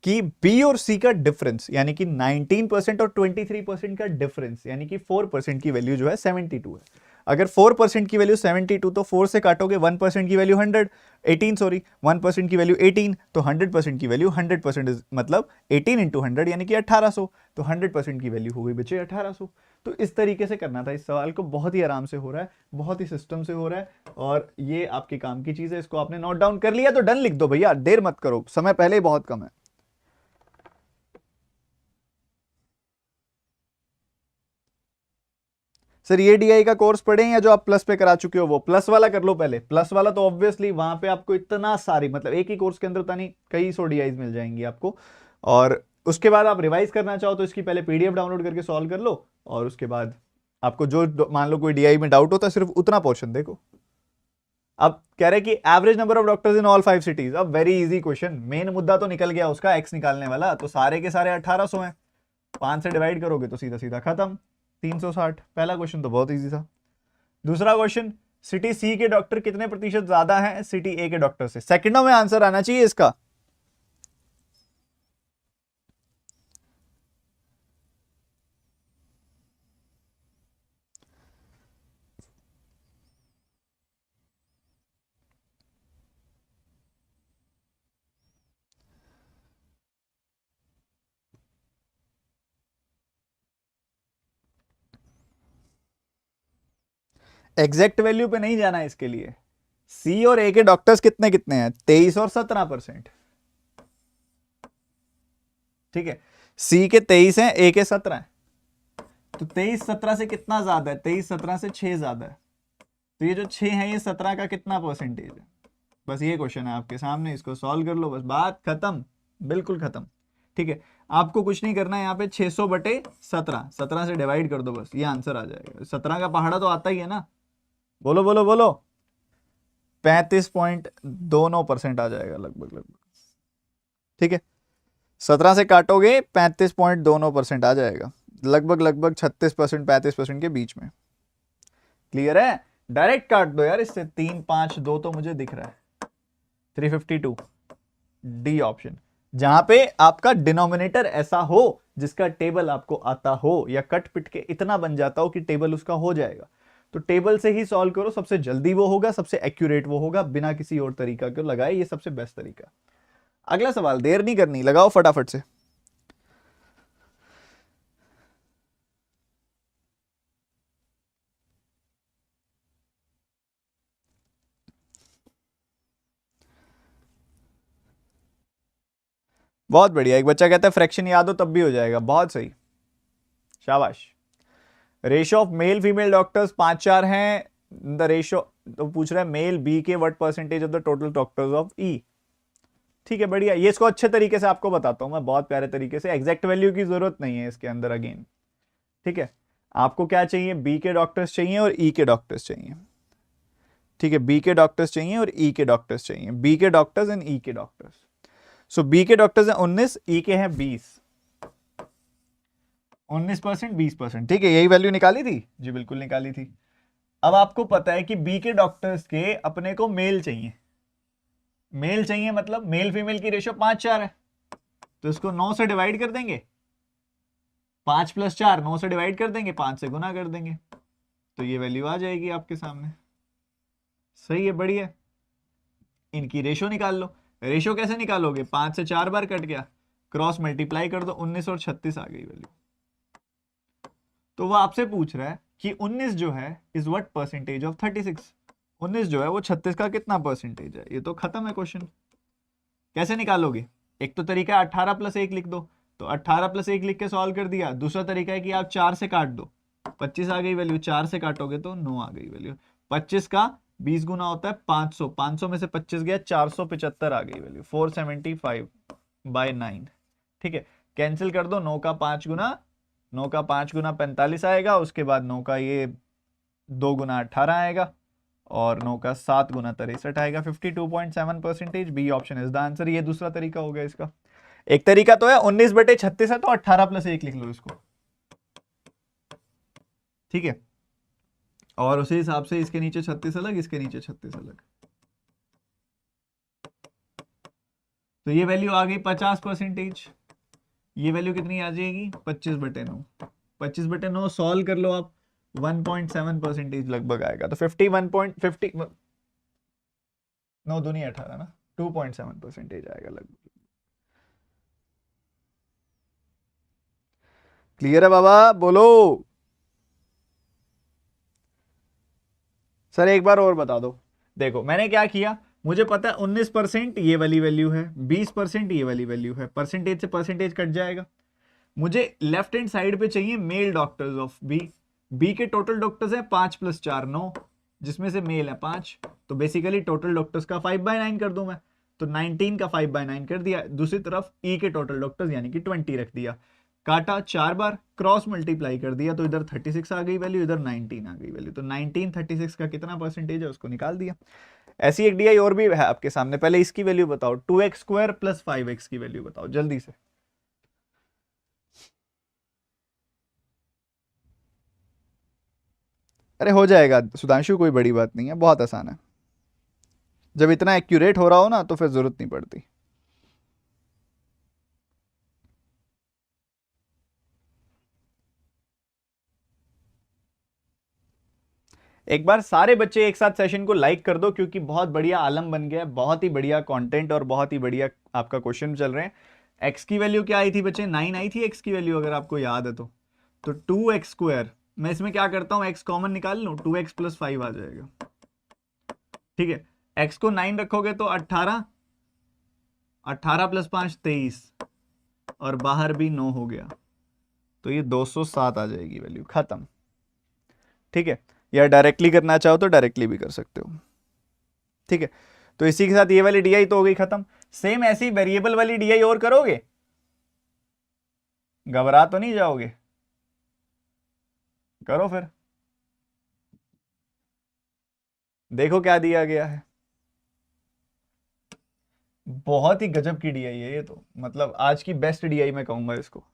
कि बी और सी का डिफरेंस यानी कि 19% और 23% का डिफरेंस यानी कि 4% की वैल्यू जो है 72 है। अगर 4% की वैल्यू 72 तो 4 से काटोगे 1% की वैल्यू 100 18 सॉरी 1% की वैल्यू 18 तो 100% की वैल्यू 100% मतलब 18 इंटू 100 यानी कि 1800 तो 100% की वैल्यू हो गई बच्चे 1800। तो इस तरीके से करना था इस सवाल को, बहुत ही आराम से हो रहा है, बहुत ही सिस्टम से हो रहा है और ये आपके काम की चीज है। इसको आपने नोट डाउन कर लिया तो डन लिख दो भैया, देर मत करो, समय पहले ही बहुत कम है। सर ये डीआई का कोर्स पढ़े या जो आप प्लस पे करा चुके हो वो प्लस वाला कर लो पहले। प्लस वाला तो ऑब्वियसली वहां पे आपको इतना सारी मतलब एक ही कोर्स के अंदर तानी कई सौ डीआईज मिल जाएंगी आपको, और उसके बाद आप रिवाइज करना चाहो तो इसकी पहले पीडीएफ डाउनलोड करके सॉल्व कर लो और उसके बाद आपको जो मान लो कोई डीआई में डाउट होता है सिर्फ उतना पोर्शन देखो। अब कह रहे कि average number of doctors in all 5 cities. अब वेरी इजी क्वेश्चन, मेन मुद्दा तो निकल गया उसका, एक्स निकालने वाला। तो सारे के सारे 1800 हैं, 5 से डिवाइड करोगे तो सीधा सीधा खत्म 360। पहला क्वेश्चन तो बहुत इजी था। दूसरा क्वेश्चन, सिटी सी के डॉक्टर कितने प्रतिशत ज्यादा हैं सिटी ए के डॉक्टर से? सेकंडों में आंसर आना चाहिए इसका। एग्जैक्ट वैल्यू पे नहीं जाना है इसके लिए। सी और ए के डॉक्टर्स कितने कितने हैं? 23 और 17%। ठीक है, सी के 23 हैं, ए के 17 हैं। तो 23-17 से कितना ज्यादा है? 23-17 से 6 ज्यादा है। तो ये जो 6 है ये 17 का कितना परसेंटेज है? बस ये क्वेश्चन है आपके सामने, इसको सॉल्व कर लो, बस बात खत्म, बिल्कुल खत्म। ठीक है, आपको कुछ नहीं करना है यहाँ पे। 600/17, 17 से डिवाइड कर दो, बस ये आंसर आ जाएगा। 17 का पहाड़ा तो आता ही है ना, बोलो बोलो बोलो। 35.29% आ जाएगा लगभग लगभग। ठीक है, 17 से काटोगे 35.29% आ जाएगा, लगभग लगभग 36% 35% के बीच में। क्लियर है? डायरेक्ट काट दो यार इससे, 3 5 2 तो मुझे दिख रहा है 352 डी ऑप्शन। जहां पे आपका डिनोमिनेटर ऐसा हो जिसका टेबल आपको आता हो या कट पिट के इतना बन जाता हो कि टेबल उसका हो जाएगा, तो टेबल से ही सॉल्व करो, सबसे जल्दी वो होगा, सबसे एक्यूरेट वो होगा, बिना किसी और तरीका को लगाए, ये सबसे बेस्ट तरीका। अगला सवाल, देर नहीं करनी, लगाओ फटाफट से। बहुत बढ़िया, एक बच्चा कहता है फ्रैक्शन याद हो तब भी हो जाएगा, बहुत सही, शाबाश। Ratio of male female doctors 5-4 हैं। द रेशियो तो पूछ रहा है मेल बी के what percentage of the total doctors of E. ठीक है, बढ़िया, ये इसको अच्छे तरीके से आपको बताता हूं मैं, बहुत प्यारे तरीके से। एग्जैक्ट वैल्यू की जरूरत नहीं है इसके अंदर अगेन। ठीक है, आपको क्या चाहिए? बी के डॉक्टर्स चाहिए और ई के डॉक्टर्स चाहिए। ठीक है, बी के डॉक्टर्स चाहिए और ई के डॉक्टर्स चाहिए, बी के डॉक्टर्स एंड ई के डॉक्टर्स। सो बी के डॉक्टर्स हैं 19, ई के हैं 20। 19% 20%, ठीक है, यही वैल्यू निकाली थी जी, बिल्कुल निकाली थी। अब आपको पता है कि बी के डॉक्टर्स के अपने को मेल चाहिए, मेल चाहिए मतलब मेल फीमेल की रेशियो 5-4 है, तो इसको 9 से डिवाइड कर देंगे, 5 + 4 9 से डिवाइड कर देंगे, 5 से गुना कर देंगे, तो ये वैल्यू आ जाएगी आपके सामने। सही है, बढ़िया। इनकी रेशियो निकाल लो। रेशियो कैसे निकालोगे? 5 से 4 बार कट गया, क्रॉस मल्टीप्लाई कर दो, 19 और 36 आ गई वैल्यू। तो वो आपसे पूछ रहा है कि 19 जो है इज व्हाट परसेंटेज ऑफ 36। 19 जो है वो 36 का कितना परसेंटेज है? ये तो खत्म है क्वेश्चन। कैसे निकालोगे? एक तो तरीका है 18 + 1 लिख दो, तो 18 + 1 लिख के सॉल्व कर दिया। दूसरा तरीका है कि आप 4 से काट दो, 25 आ गई वैल्यू, 4 से काटोगे तो 9 आ गई वैल्यू। 25 का 20 गुना होता है 500, 500 में से 25 गया, 475 आ गई वैल्यू, 475/9। ठीक है, कैंसिल कर दो, 9 का 5 गुना 9 का 5 गुना 45 आएगा, उसके बाद 9 का ये 2 गुना 18 आएगा, और 9 का 7 गुना 63 आएगा। 52.7%, B option is the answer. ये दूसरा तरीका हो गया इसका। एक तरीका तो है 19/36 है तो 18 + 1 लिख लो इसको। ठीक है, और उसी हिसाब से इसके नीचे 36 अलग, इसके नीचे 36 अलग। तो ये वैल्यू आ गई 50%। ये वैल्यू कितनी आ जाएगी 25/9। 25/9 सॉल्व कर लो आप, 1.7% लगभग आएगा। तो 51.50 9 दूनी 18 ना, 2.7% आएगा लगभग। क्लियर है बाबा, बोलो सर एक बार और बता दो। देखो मैंने क्या किया, मुझे पता है 19% ये वाली वैल्यू है, 20% ये वाली वैल्यू है, परसेंटेज से परसेंटेज कट जाएगा। मुझे लेफ्ट हैंड साइड पे चाहिए male doctors of B. B के टोटल डॉक्टर्स हैं 5 + 4 9, जिसमें से मेल है 5। तो बेसिकली टोटल डॉक्टर्स का 5/9 कर दूं मैं, तो 19 का 5/9 कर दिया। दूसरी तरफ ई के टोटल डॉक्टर्स यानी कि 20 रख दिया, काटा 4 बार, क्रॉस मल्टीप्लाई कर दिया, तो इधर 36 आ गई वैल्यू, इधर 19 आ गई वैल्यू। तो 19 36 का कितना परसेंटेज है उसको निकाल दिया। ऐसी एक डीआई और भी है आपके सामने, पहले इसकी वैल्यू बताओ, 2x² + 5x की वैल्यू बताओ जल्दी से। अरे हो जाएगा सुधांशु, कोई बड़ी बात नहीं है, बहुत आसान है। जब इतना एक्यूरेट हो रहा हो ना तो फिर जरूरत नहीं पड़ती। एक बार सारे बच्चे एक साथ सेशन को लाइक कर दो, क्योंकि बहुत बढ़िया आलम बन गया, बहुत ही बढ़िया कंटेंट और बहुत ही बढ़िया आपका क्वेश्चन चल रहे हैं। एक्स की वैल्यू क्या आई थी बच्चे, 9 आई थी एक्स की वैल्यू, अगर आपको याद है तो 2x²। मैं इसमें क्या करता हूं, एक्स कॉमन निकाल लूं, 2x + 5 आ जाएगा। ठीक है, एक्स को 9 रखोगे तो 18, 18 + 5 23, और बाहर भी 9 हो गया, तो ये 207 आ जाएगी वैल्यू, खत्म। ठीक है, या डायरेक्टली करना चाहो तो डायरेक्टली भी कर सकते हो। ठीक है, तो इसी के साथ ये वाली डीआई तो हो गई खत्म। सेम ऐसी वेरिएबल वाली डीआई और करोगे, घबरा तो नहीं जाओगे, करो फिर, देखो क्या दिया गया है। बहुत ही गजब की डीआई है ये तो, मतलब आज की बेस्ट डीआई मैं कहूंगा इसको।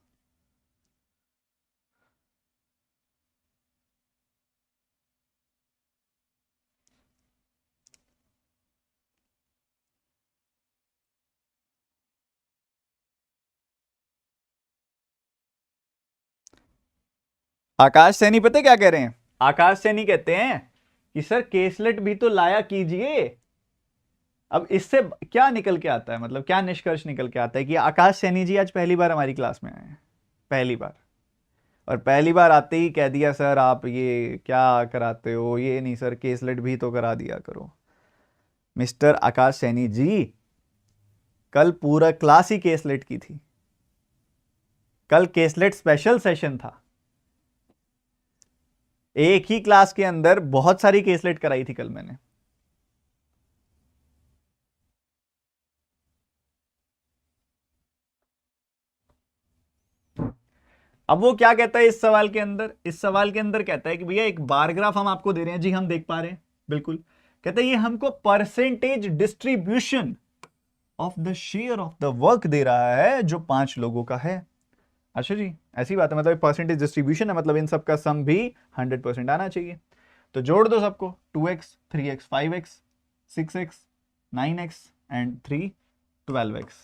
आकाश सैनी पता क्या कह रहे हैं, आकाश सैनी कहते हैं कि सर केसलेट भी तो लाया कीजिए। अब इससे क्या निकल के आता है, मतलब क्या निष्कर्ष निकल के आता है कि आकाश सैनी जी आज पहली बार हमारी क्लास में आए हैं, पहली बार, और पहली बार आते ही कह दिया सर आप ये क्या कराते हो, ये नहीं सर केसलेट भी तो करा दिया करो। मिस्टर आकाश सैनी जी, कल पूरा क्लास ही केसलेट की थी, कल केसलेट स्पेशल सेशन था, एक ही क्लास के अंदर बहुत सारी केसलेट कराई थी कल मैंने। अब वो क्या कहता है इस सवाल के अंदर, इस सवाल के अंदर कहता है कि भैया एक बार ग्राफ हम आपको दे रहे हैं, जी हम देख पा रहे हैं बिल्कुल, कहते हैं ये हमको percentage distribution of the share of the work दे रहा है जो 5 लोगों का है। अच्छा जी, ऐसी बात है, मतलब परसेंटेज डिस्ट्रीब्यूशन है, मतलब इन सब का सम भी 100% आना चाहिए। तो जोड़ दो सबको, 2x 3x 5x 6x 9x and 3 12x।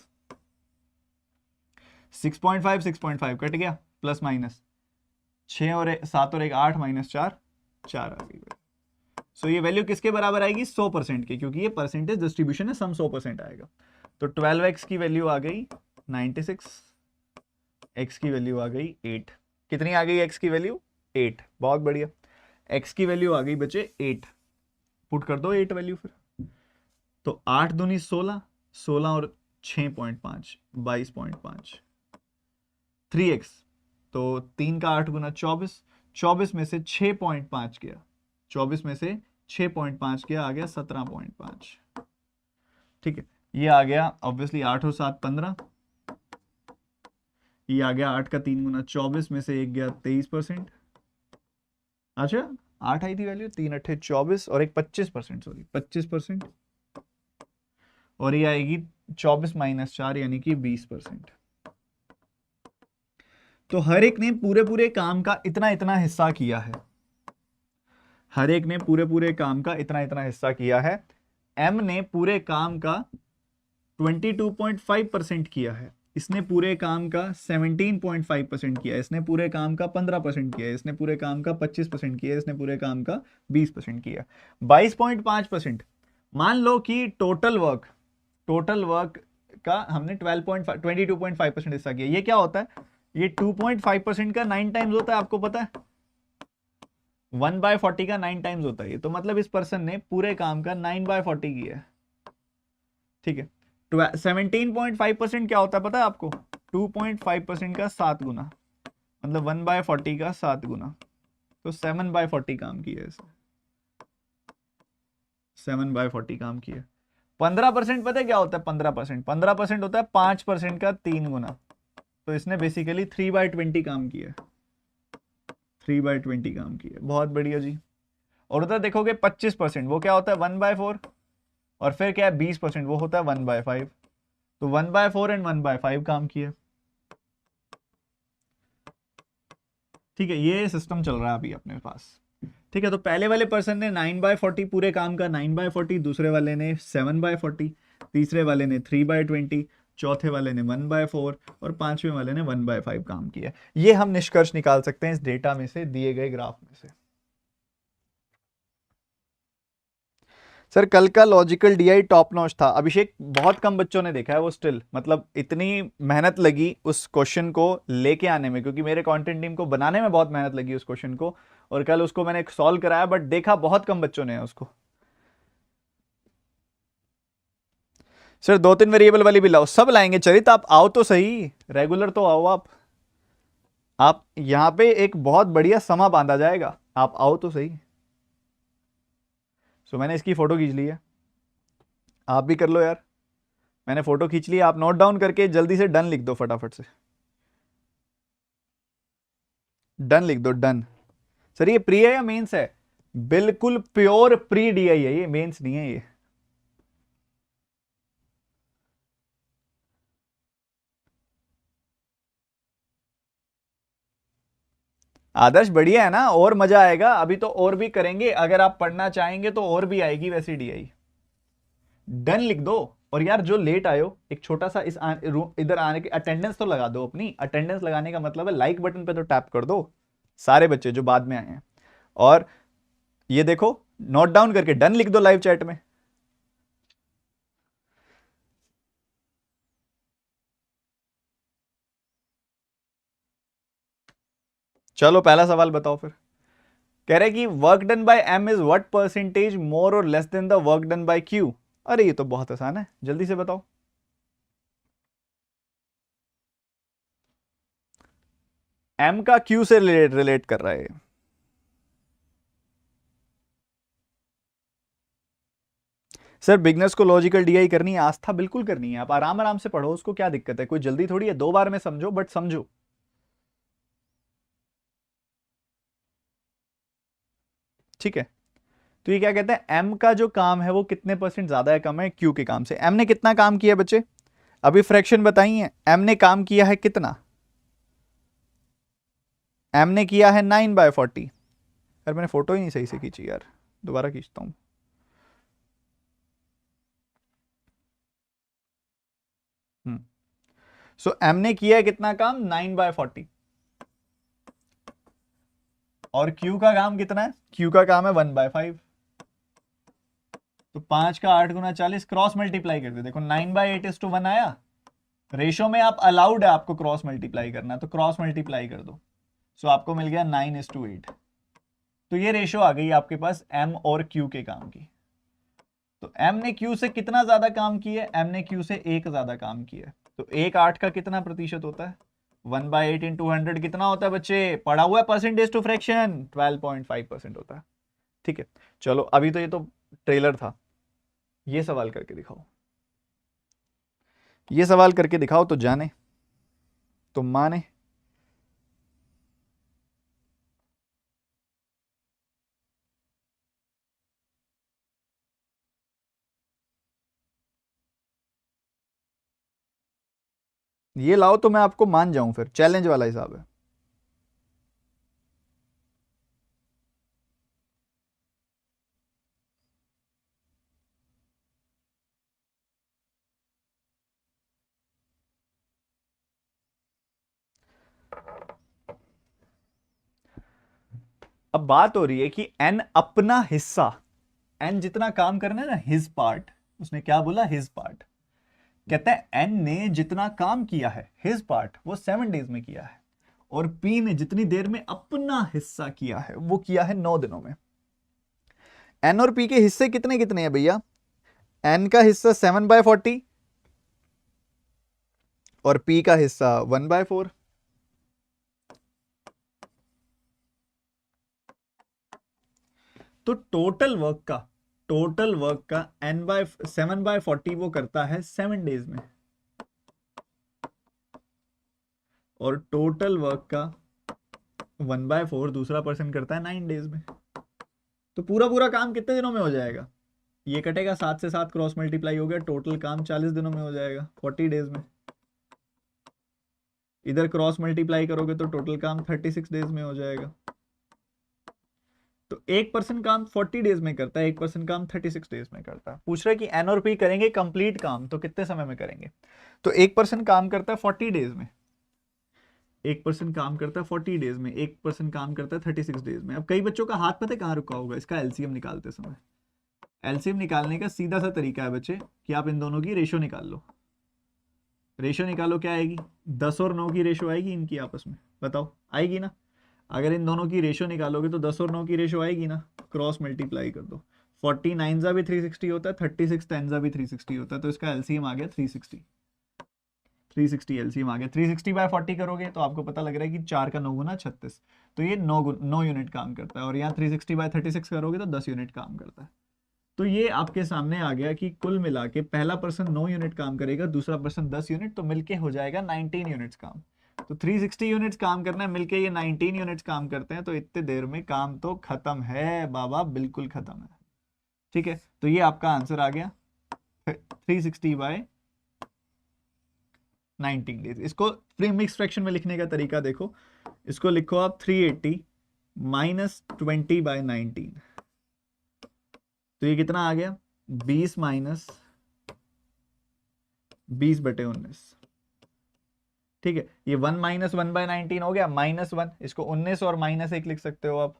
6.5 6.5 cut गया, प्लस माइनस 6 और 7 और 1 8 - 4 4 आ गई। सो ये वैल्यू किसके बराबर आएगी, 100% की, क्योंकि ये परसेंटेज डिस्ट्रीब्यूशन है, सम 100% आएगा। तो 12x की वैल्यू आ गई 96, x की वैल्यू आ गई 8। कितनी आ गई x की वैल्यू, 8, बहुत बढ़िया। x की वैल्यू आ गई बच्चे 8, पुट कर दो 8 वैल्यू फिर, तो 8 दूनी 16, 16 और 6.5 22.5, 3x, तो 3 का 8 गुना 24, 24 में से 6.5 गया, 24 में से 6.5 गया, आ गया 17.5। ठीक है, ये आ गया ऑब्वियसली 8 और 7 15, ये आ गया 8 का 3 गुना 24 में से 1 गया 23%। अच्छा 8 आई थी वैल्यू, 3 8 24 और एक 25%, सॉरी 25%, और ये आएगी 24 - 4 यानी कि 20%। तो हर एक ने पूरे पूरे काम का इतना इतना हिस्सा किया है, हर एक ने पूरे पूरे काम का इतना इतना हिस्सा किया है। एम ने पूरे काम का 22.5% किया है, इसने पूरे काम का 17.5% किया है, इसने पूरे काम का 15% किया है, इसने पूरे काम का 25% किया है, इसने पूरे काम का 20% किया, 22.5%। मान लो कि टोटल वर्क का हमने 22.5% हिस्सा किया। ये क्या होता है, ये 2.5% का 9 टाइम्स होता है, आपको पता है 1/40 का 9 टाइम्स होता है ये, तो मतलब इस पर्सन ने पूरे काम का 9/40 किया है। ठीक है, 17.5% क्या होता है पता है आपको, 2.5% का 7 गुना, मतलब 1/40 का 7 गुना, तो 7/40 काम किया है इसने, 7/40 काम किया। 15% पता है क्या होता है, 15% होता है 5% का 3 गुना, तो इसने बेसिकली 3/20 काम किया, 3/20 काम किया। बहुत बढ़िया जी। और उधर देखोगे 25%, वो क्या होता है 1/4, और फिर क्या है 20%, वो होता है 1/5, तो 1/4 एंड 1/5 काम किया। ठीक है, ये सिस्टम चल रहा है अभी अपने पास। ठीक है, तो पहले वाले पर्सन ने 9/40 पूरे काम का 9/40, दूसरे वाले ने 7/40, तीसरे वाले ने 3/20, चौथे वाले ने 1/4 और पांचवें वाले ने 1/5 काम किया। ये हम निष्कर्ष निकाल सकते हैं इस डेटा में से, दिए गए ग्राफ में से। सर कल का लॉजिकल डीआई टॉप नॉच था, अभिषेक बहुत कम बच्चों ने देखा है वो, स्टिल मतलब इतनी मेहनत लगी उस क्वेश्चन को लेके आने में, क्योंकि मेरे कंटेंट टीम को बनाने में बहुत मेहनत लगी उस क्वेश्चन को, और कल उसको मैंने सॉल्व कराया, बट देखा बहुत कम बच्चों ने उसको। सर 2-3 वेरिएबल वाली भी लाओ, सब लाएंगे चरित, आप आओ तो सही, रेगुलर तो आओ आप यहां पे एक बहुत बढ़िया समा बांधा जाएगा, आप आओ तो सही। सो मैंने इसकी फोटो खींच ली है, आप भी कर लो यार, मैंने फोटो खींच ली, आप नोट डाउन करके जल्दी से डन लिख दो फटाफट से, डन लिख दो डन। सर ये प्री है या मेंस है, बिल्कुल प्योर प्री डीआई है ये, मेंस नहीं है ये। आदर्श बढ़िया है ना, और मजा आएगा, अभी तो और भी करेंगे, अगर आप पढ़ना चाहेंगे तो और भी आएगी वैसी डीआई। डन लिख दो। और यार जो लेट आयो, एक छोटा सा इधर आने की अटेंडेंस तो लगा दो अपनी, अटेंडेंस लगाने का मतलब है लाइक बटन पे तो टैप कर दो, सारे बच्चे जो बाद में आए हैं। और ये देखो, नोट डाउन करके डन लिख दो लाइव चैट में। चलो पहला सवाल बताओ फिर। कह रहे कि work done by M is what percentage more और less than the work done by Q. अरे ये तो बहुत आसान है, जल्दी से बताओ। एम का क्यू से रिलेट कर रहा है। सर बिगनर्स को लॉजिकल डीआई करनी है, आस्था बिल्कुल करनी है, आप आराम आराम से पढ़ो, उसको क्या दिक्कत है, कोई जल्दी थोड़ी है, 2 बार में समझो, बट समझो। ठीक है, तो ये क्या कहते हैं, एम का जो काम है वो कितने परसेंट ज्यादा है कम है क्यू के काम से। एम ने कितना काम किया बच्चे, अभी फ्रैक्शन बताई है, एम ने काम किया है कितना, एम ने किया है 9/40। यार मैंने फोटो ही नहीं सही से खींची यार, दोबारा खींचता हूं। सो एम ने किया है कितना काम, 9/40, और क्यू का काम कितना है, क्यू का काम है 1/5, तो 5 का 8 गुना 40, क्रॉस मल्टीप्लाई कर दे, देखो 9/8:1 आया, रेशो में आप अलाउड है आपको क्रॉस मल्टीप्लाई करना, तो क्रॉस मल्टीप्लाई कर दो, सो आपको मिल गया 9:8। तो ये रेशो आ गई आपके पास एम और क्यू के काम की। तो एम ने क्यू से कितना ज्यादा काम किया है, एम ने क्यू से 1 ज्यादा काम किया है, तो 1/8 का कितना प्रतिशत होता है, 1/8 इंटू 100 कितना होता है बच्चे, पढ़ा हुआ है परसेंटेज टू फ्रैक्शन, 12.5% होता है। ठीक है, चलो अभी तो ये तो ट्रेलर था, ये सवाल करके दिखाओ, ये सवाल करके दिखाओ तो जाने, तो माने। ये लाओ तो मैं आपको मान जाऊं, फिर चैलेंज वाला हिसाब है। अब बात हो रही है कि एन अपना हिस्सा, एन जितना काम करना है ना, हिज पार्ट, उसने क्या बोला, हिज पार्ट। कहता है एन ने जितना काम किया है, हिज पार्ट, वो 7 डेज में किया है, और पी ने जितनी देर में अपना हिस्सा किया है वो किया है 9 दिनों में। एन और पी के हिस्से कितने कितने हैं भैया? एन का हिस्सा 7/40 और पी का हिस्सा 1/4। तो टोटल वर्क का n/7/40 वो करता है 7 डेज में, और टोटल वर्क का 1/4 दूसरा पर्सन करता है 9 डेज में। तो पूरा पूरा काम कितने दिनों में हो जाएगा? ये कटेगा, 7 से 7 क्रॉस मल्टीप्लाई हो गया, टोटल काम 40 दिनों में हो जाएगा, 40 डेज में। इधर क्रॉस मल्टीप्लाई करोगे तो टोटल काम 36 डेज में हो जाएगा। तो एक पर्सन काम 40 डेज में करता है, एक पर्सन काम 36 डेज में करता है। पूछ रहा है कि एन और पी करेंगे कंप्लीट काम तो कितने समय में करेंगे? तो एक पर्सन काम करता है 40 डेज में, एक पर्सन काम करता है 40 डेज में, एक पर्सन काम करता है 36 डेज में। अब कई बच्चों का हाथ पता है कहाँ रुका होगा इसका एलसीएम निकालते समय? एलसीएम निकालने का सीधा सा तरीका है बच्चे कि आप इन दोनों की रेशो निकाल लो। रेशो निकालो, क्या आएगी? 10 और 9 की रेशो आएगी इनकी आपस में, बताओ आएगी ना? अगर इन दोनों की रेशो निकालोगे तो 10 और 9 की रेशो आएगी ना? क्रॉस मल्टीप्लाई कर दो। 49 जा भी 360 होता है, 36 10 जा भी 360 होता है, तो इसका एलसीएम आ गया 360। 360 एलसीएम आ गया। 360/40 करोगे तो आपको पता लग रहा है कि 4 का 9 गुना 36, तो ये 9 यूनिट काम करता है। और यहाँ 360/36 करोगे तो 10 यूनिट काम करता है। तो ये आपके सामने आ गया कि कुल मिला के पहला पर्सन 9 यूनिट काम करेगा, दूसरा पर्सन 10 यूनिट, तो मिलके हो जाएगा 19 यूनिट्स काम। तो 360 यूनिट्स काम करना है, मिलके ये 19 यूनिट्स काम करते हैं, तो इतने देर में काम तो खत्म है बाबा, बिल्कुल खत्म है। ठीक है, तो ये आपका आंसर आ गया 360/19 डेज। इसको प्री मिक्स फ्रैक्शन में लिखने का तरीका देखो, इसको लिखो आप 380 - 20/19। तो ये कितना आ गया? 20 - 20/19। ठीक है, ये 1 - 1/19 हो गया, -1, इसको 19 और -1 लिख सकते हो आप।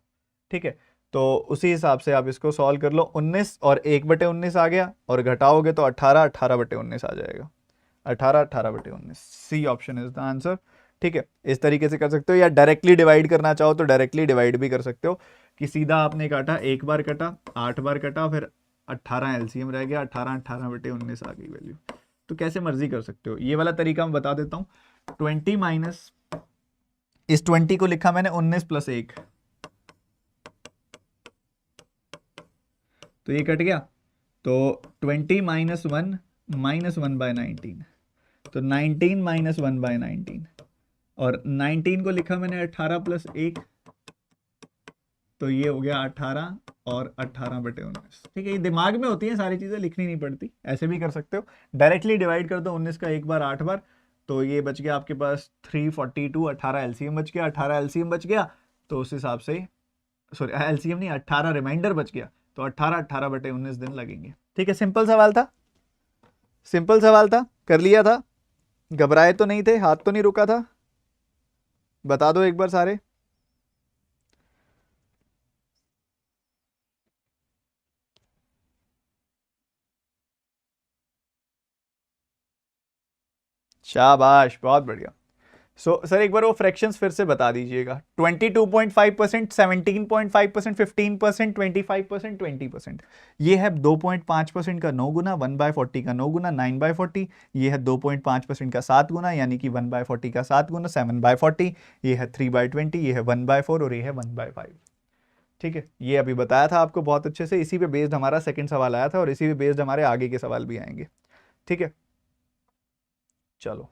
ठीक है, तो उसी हिसाब से आप इसको सॉल्व कर लो। 19 और 1/19 आ गया, और घटाओगे तो 18 18/19 आ जाएगा। 18 18/19, C option is the answer. ठीक है, इस तरीके से कर सकते हो, या डायरेक्टली डिवाइड करना चाहो तो डायरेक्टली डिवाइड भी कर सकते हो कि सीधा आपने काटा, एक बार कटा, 8 बार कटा, फिर 18 एलसीएम रह गया, 18 18/19 आ गई वैल्यू। तो कैसे मर्जी कर सकते हो, ये वाला तरीका मैं बता देता हूँ। 20 माइनस, इस 20 को लिखा मैंने 19 + 1, तो ये कट गया। तो 20 - 1 -1/19, तो 19 - 1/19, और 19 को लिखा मैंने 18 + 1, तो ये हो गया 18 और 18/19। ठीक है, ये दिमाग में होती है सारी चीज़ें, लिखनी नहीं पड़ती, ऐसे भी कर सकते हो। डायरेक्टली डिवाइड कर दो 19 का एक बार 8 बार, तो ये बच गया आपके पास 342। 18 एलसीएम बच गया, 18 एलसीएम बच गया, तो उस हिसाब से, सॉरी एलसीएम नहीं, 18 रिमाइंडर बच गया, तो 18 18/19 दिन लगेंगे। ठीक है, सिंपल सवाल था, सिंपल सवाल था, कर लिया था। घबराए तो नहीं थे, हाथ तो नहीं रुका था? बता दो एक बार सारे। शाबाश, बहुत बढ़िया। सर एक बार वो फ्रैक्शंस फिर से बता दीजिएगा। 22.5%, 17.5%, 15%, 25%, 20%। ये है 2.5% का 9 गुना, 1/40 का 9 गुना, 9/40। ये है 2.5% का 7 गुना, यानी कि 1/40 का 7 गुना, 7/40। ये है 3/20, ये है 1/4, और ये है 1/5। ठीक है, ये अभी बताया था आपको बहुत अच्छे से, इसी पे बेस्ड हमारा सेकंड सवाल आया था, और इसी पे बेस्ड हमारे आगे के सवाल भी आएंगे। ठीक है, चलो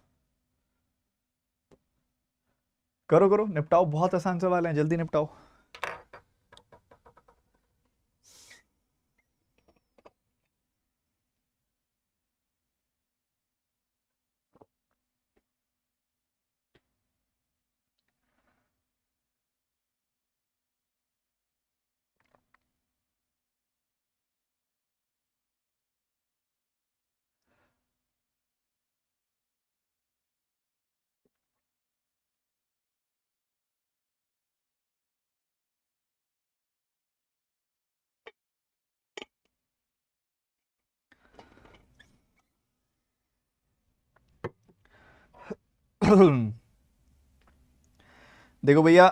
करो करो, निपटाओ, बहुत आसान सवाल है, जल्दी निपटाओ। देखो भैया,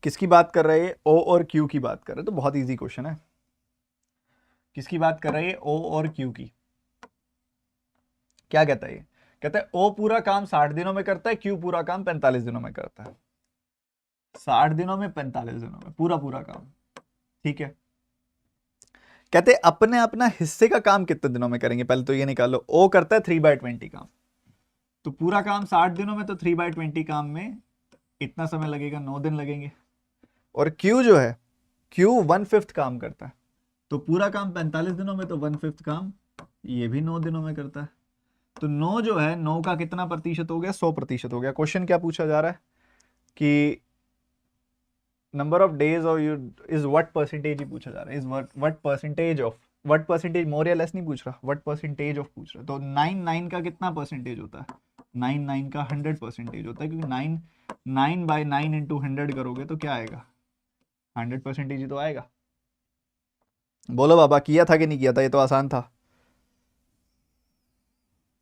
किसकी बात कर रहे हैं? ओ और क्यू की बात कर रहे हैं, तो बहुत इजी क्वेश्चन है। किसकी बात कर रहे हैं? ओ और क्यू की। क्या कहता है ये? कहता है ओ पूरा काम 60 दिनों में करता है, क्यू पूरा काम 45 दिनों में करता है। 60 दिनों में, 45 दिनों में, पूरा पूरा काम। ठीक है। कहते हैं अपने अपना हिस्से का काम कितने दिनों में करेंगे? पहले तो ये निकालो, ओ करता है 3/20 काम, तो पूरा काम 60 दिनों में, तो 3/20 काम में इतना समय लगेगा, 9 दिन लगेंगे। और क्यू जो है, क्यू 1/5 काम करता है, तो पूरा काम 45 दिनों में, तो 1/5 काम ये भी 9 दिनों में करता है। तो 9 जो है, 9 का कितना प्रतिशत हो गया? 100% हो गया। क्वेश्चन क्या पूछा जा रहा है कि नंबर ऑफ डेज और यू इज व्हाट परसेंटेज ही पूछा जा रहा है। Is what percentage of, what percentage मोर या लेस नहीं पूछ रहा, व्हाट परसेंटेज ऑफ पूछ रहा है। तो 9 का कितना परसेंटेज होता है? 9 का 100% होता है, क्योंकि 9 इंटू 100 करोगे तो क्या आएगा? 100% ही तो आएगा। बोलो बाबा, किया था कि नहीं किया था? ये तो आसान था।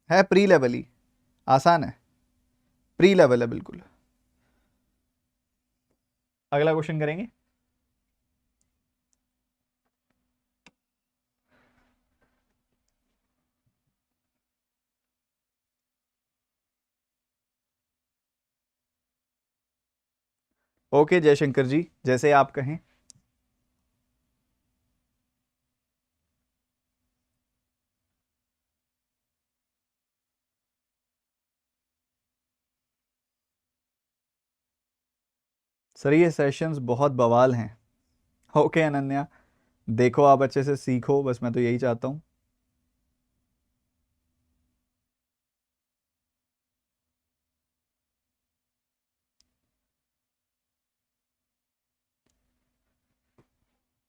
है प्री लेवल ही, आसान है, प्री लेवल है बिल्कुल। अगला क्वेश्चन करेंगे। ओके जयशंकर जी, जैसे आप कहें। सर ये सेशंस बहुत बवाल हैं। ओके अनन्या, देखो आप अच्छे से सीखो, बस मैं तो यही चाहता हूँ।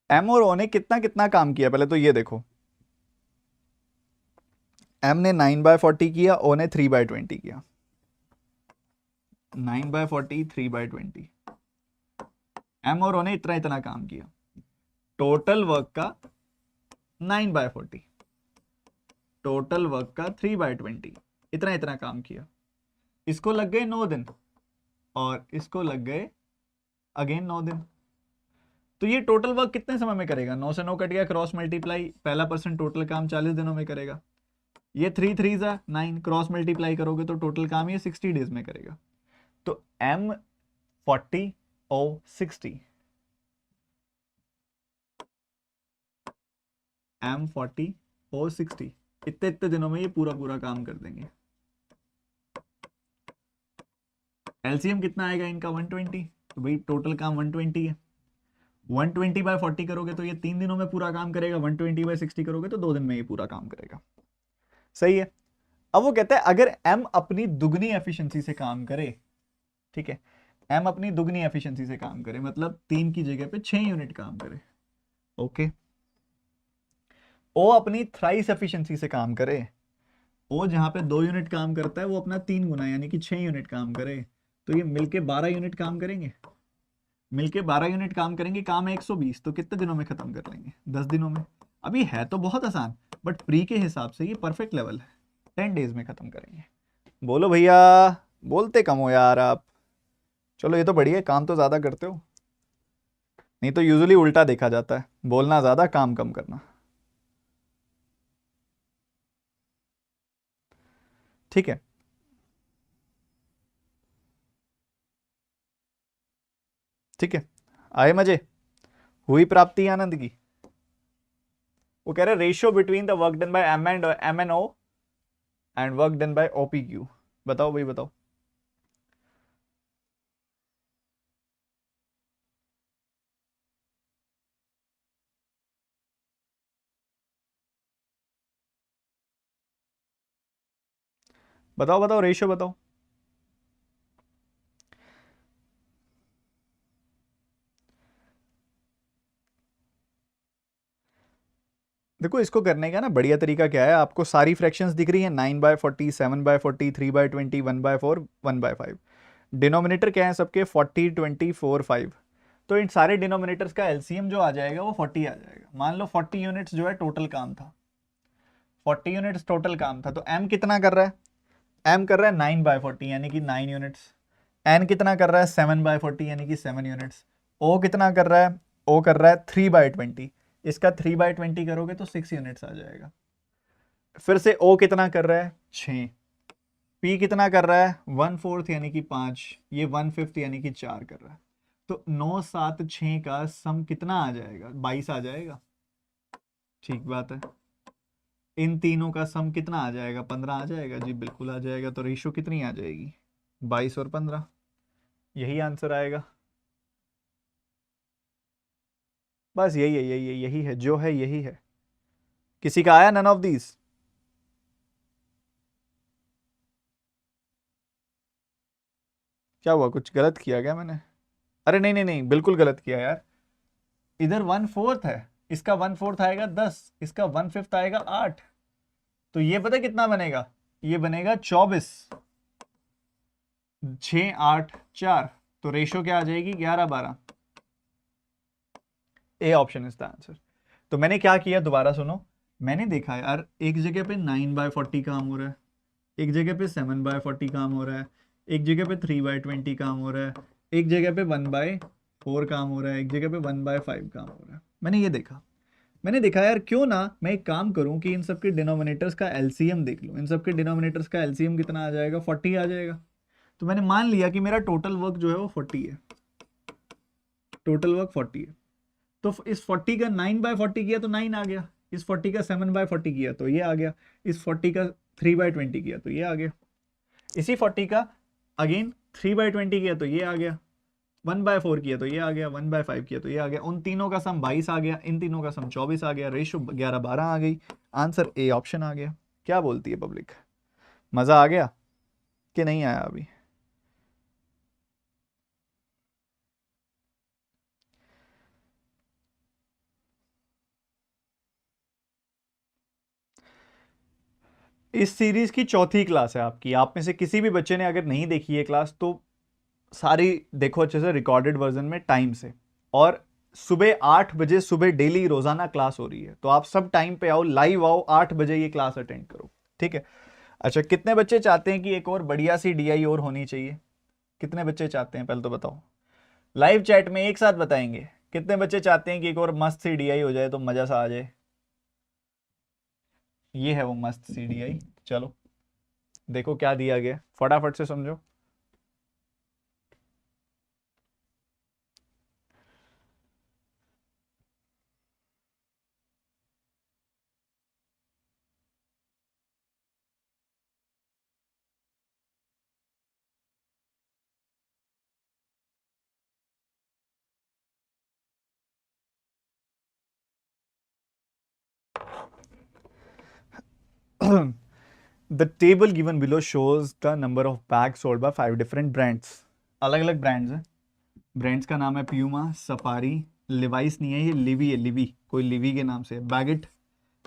एम और ओ ने कितना कितना काम किया, पहले तो ये देखो। एम ने 9/40 किया, ओ ने 3/20 किया। 9/40, 3/20। एम और ओ ने इतना इतना काम किया। टोटल वर्क का 9/40, टोटल वर्क का 3/20, इतना इतना काम किया। इसको लग गए 9 दिन, और इसको लग गए अगेन 9 दिन। तो ये टोटल वर्क कितने समय में करेगा? 9 से 9 कट गया, क्रॉस मल्टीप्लाई, पहला पर्सन टोटल काम 40 दिनों में करेगा। ये 3 3 9, क्रॉस मल्टीप्लाई करोगे तो टोटल काम ये 60 डेज में करेगा। तो M40 O 60, M40 O 60, इतने इतने दिनों में ये पूरा पूरा काम कर देंगे। एलसीएम कितना आएगा इनका? 120, तो भाई टोटल काम 120 है। 120/40 करोगे तो ये 3 दिनों में पूरा काम करेगा, 120/60 करोगे तो 2 दिन में ये पूरा काम करेगा। सही है। अब वो कहता है अगर M अपनी दुगनी एफिशिएंसी से काम करे, ठीक है, M अपनी दुगनी एफिशिएंसी से काम करे, मतलब 3 की जगह पे 6 यूनिट काम करे। ओके। O अपनी थ्राइस एफिशिएंसी से काम करे, O जहां पे 2 यूनिट काम करता है वो अपना 3 गुना यानी कि 6 यूनिट काम करे, तो ये मिलके 12 यूनिट काम करेंगे। मिलके 12 यूनिट काम करेंगे, काम है 120, तो कितने दिनों में खत्म कर लेंगे? 10 दिनों में। अभी है तो बहुत आसान, बट प्री के हिसाब से ये परफेक्ट लेवल है, 10 डेज में खत्म करेंगे। बोलो भैया, बोलते कम हो यार आप। चलो ये तो बढ़िया, काम तो ज्यादा करते हो, नहीं तो यूजुअली उल्टा देखा जाता है, बोलना ज्यादा काम कम करना। ठीक है। ठीक है, आए मजे? हुई प्राप्ति आनंद की? वो कह रहे ratio between the work done by M N O and work done by OP Q. बताओ भाई बताओ। बताओ बताओ, रेशियो बताओ। देखो इसको करने का ना बढ़िया तरीका क्या है, आपको सारी फ्रैक्शंस दिख रही है, 9/40, 7/40, 3/20, 1/4, 1/5। डिनोमिनेटर क्या है सबके? 40, 20, 4, 5। तो इन सारे डिनोमिनेटर्स का एलसीएम जो आ जाएगा वो 40 आ जाएगा। मान लो 40 यूनिट्स जो है टोटल काम था, 40 यूनिट्स टोटल काम था, तो एम कितना कर रहा है? एम कर रहा है 9/40 यानी कि 9 यूनिट्स, एन कितना कर रहा है 7/40 यानी कि 7 यूनिट्स, ओ कितना कर रहा है, ओ कर रहा है 3/20, इसका 3/20 करोगे तो 6 यूनिट्स आ जाएगा। फिर से ओ कितना कर रहा है 6, पी कितना कर रहा है 1/4 यानी कि 5, ये 1/5 यानी कि 4 कर रहा है। तो 9 7 6 का सम कितना आ जाएगा, 22 आ जाएगा। ठीक बात है। इन तीनों का सम कितना आ जाएगा, 15 आ जाएगा। जी बिल्कुल आ जाएगा। तो रेशो कितनी आ जाएगी, 22 और 15, यही आंसर आएगा। बस यही है, यही है जो है, यही है। किसी का आया नन ऑफ दीज? क्या हुआ, कुछ गलत किया क्या मैंने? अरे नहीं नहीं नहीं, बिल्कुल गलत किया यार। इधर 1/4 है, इसका 1/4 आएगा 10, इसका 1/5 आएगा 8। तो ये पता है कितना बनेगा, ये बनेगा 24, 6 8 4। तो रेशो क्या आ जाएगी, 11/12। A option is the answer. तो मैंने क्या किया, दोबारा सुनो। मैंने देखा यार एक जगह पे 9/40 काम हो रहा है, एक जगह पे 7/40 काम हो रहा है, एक जगह पे 3/20 काम हो रहा है, एक जगह पे 1/4 काम हो रहा है, एक जगह पे 1/5 काम हो रहा है। मैंने देखा यार क्यों ना मैं एक काम करूं कि इन सबके डिनोमिनेटर्स का एलसीएम देख लूं। इन सबके डिनोमिनेटर्स का एलसीएम कितना आ जाएगा, 40 आ जाएगा। तो मैंने मान लिया कि मेरा टोटल वर्क जो है वो 40 है, टोटल वर्क 40 है। तो इस 40 का 9/40 किया तो 9 आ गया, इस 40 का 7/40 किया तो ये आ गया, इस 40 का 3/20 किया तो ये आ गया, इसी 40 का अगेन 3/20 किया तो ये आ गया, 1/4 किया तो ये आ गया, 1/5 किया तो ये आ गया। उन तीनों का सम 22 आ गया, इन तीनों का सम 24 आ गया, रेशो 11/12 आ गई। आंसर ए ऑप्शन आ गया। क्या बोलती है पब्लिक, मजा आ गया कि नहीं आया अभी? इस सीरीज की चौथी क्लास है आपकी। आप में से किसी भी बच्चे ने अगर नहीं देखी है क्लास तो सारी देखो अच्छे से रिकॉर्डेड वर्जन में टाइम से। और सुबह 8 बजे सुबह डेली रोजाना क्लास हो रही है, तो आप सब टाइम पे आओ, लाइव आओ, 8 बजे ये क्लास अटेंड करो, ठीक है? अच्छा, कितने बच्चे चाहते हैं कि एक और बढ़िया सी डीआई और होनी चाहिए? कितने बच्चे चाहते हैं पहले तो बताओ, लाइव चैट में एक साथ बताएंगे। कितने बच्चे चाहते हैं कि एक और मस्त सी डीआई हो जाए तो मजा सा आ जाए? ये है वो मस्त सी डीआई। चलो देखो क्या दिया गया, फटाफट से समझो। The table given below shows the number of bags sold by 5 different brands. अलग अलग ब्रांड्स हैं। ब्रांड्स का नाम है प्यूमा, सफारी, लिवाइस नहीं है ये, लिवी है, लिवी, कोई लिवी के नाम से, बैगेट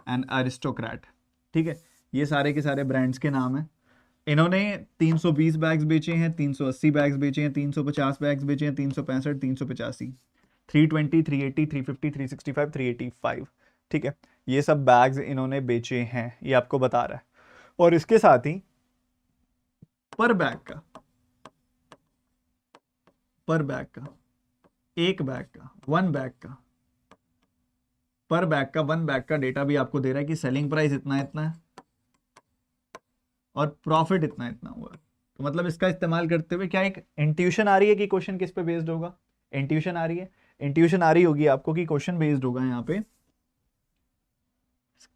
एंड अरिस्टोक्रेट। ठीक है, ये सारे के सारे ब्रांड्स के नाम हैं। इन्होंने 320 बैग्स बेचे हैं, 380 बैग्स बेचे हैं, 350 बैग्स बेचे हैं, 365, 385, 320, 380, 350, 365, 385। ठीक है, ये सब बैग्स इन्होंने बेचे हैं, ये आपको बता रहा है। और इसके साथ ही पर बैग का, पर बैग का, एक बैग का, वन बैग का, पर बैग का, वन बैग का डेटा भी आपको दे रहा है कि सेलिंग प्राइस इतना इतना है और प्रॉफिट इतना इतना हुआ। तो मतलब इसका इस्तेमाल करते हुए क्या एक इंट्यूशन आ रही है कि क्वेश्चन किस पे बेस्ड होगा? इंट्यूशन आ रही है, इंट्यूशन आ रही होगी आपको कि क्वेश्चन बेस्ड होगा यहाँ पे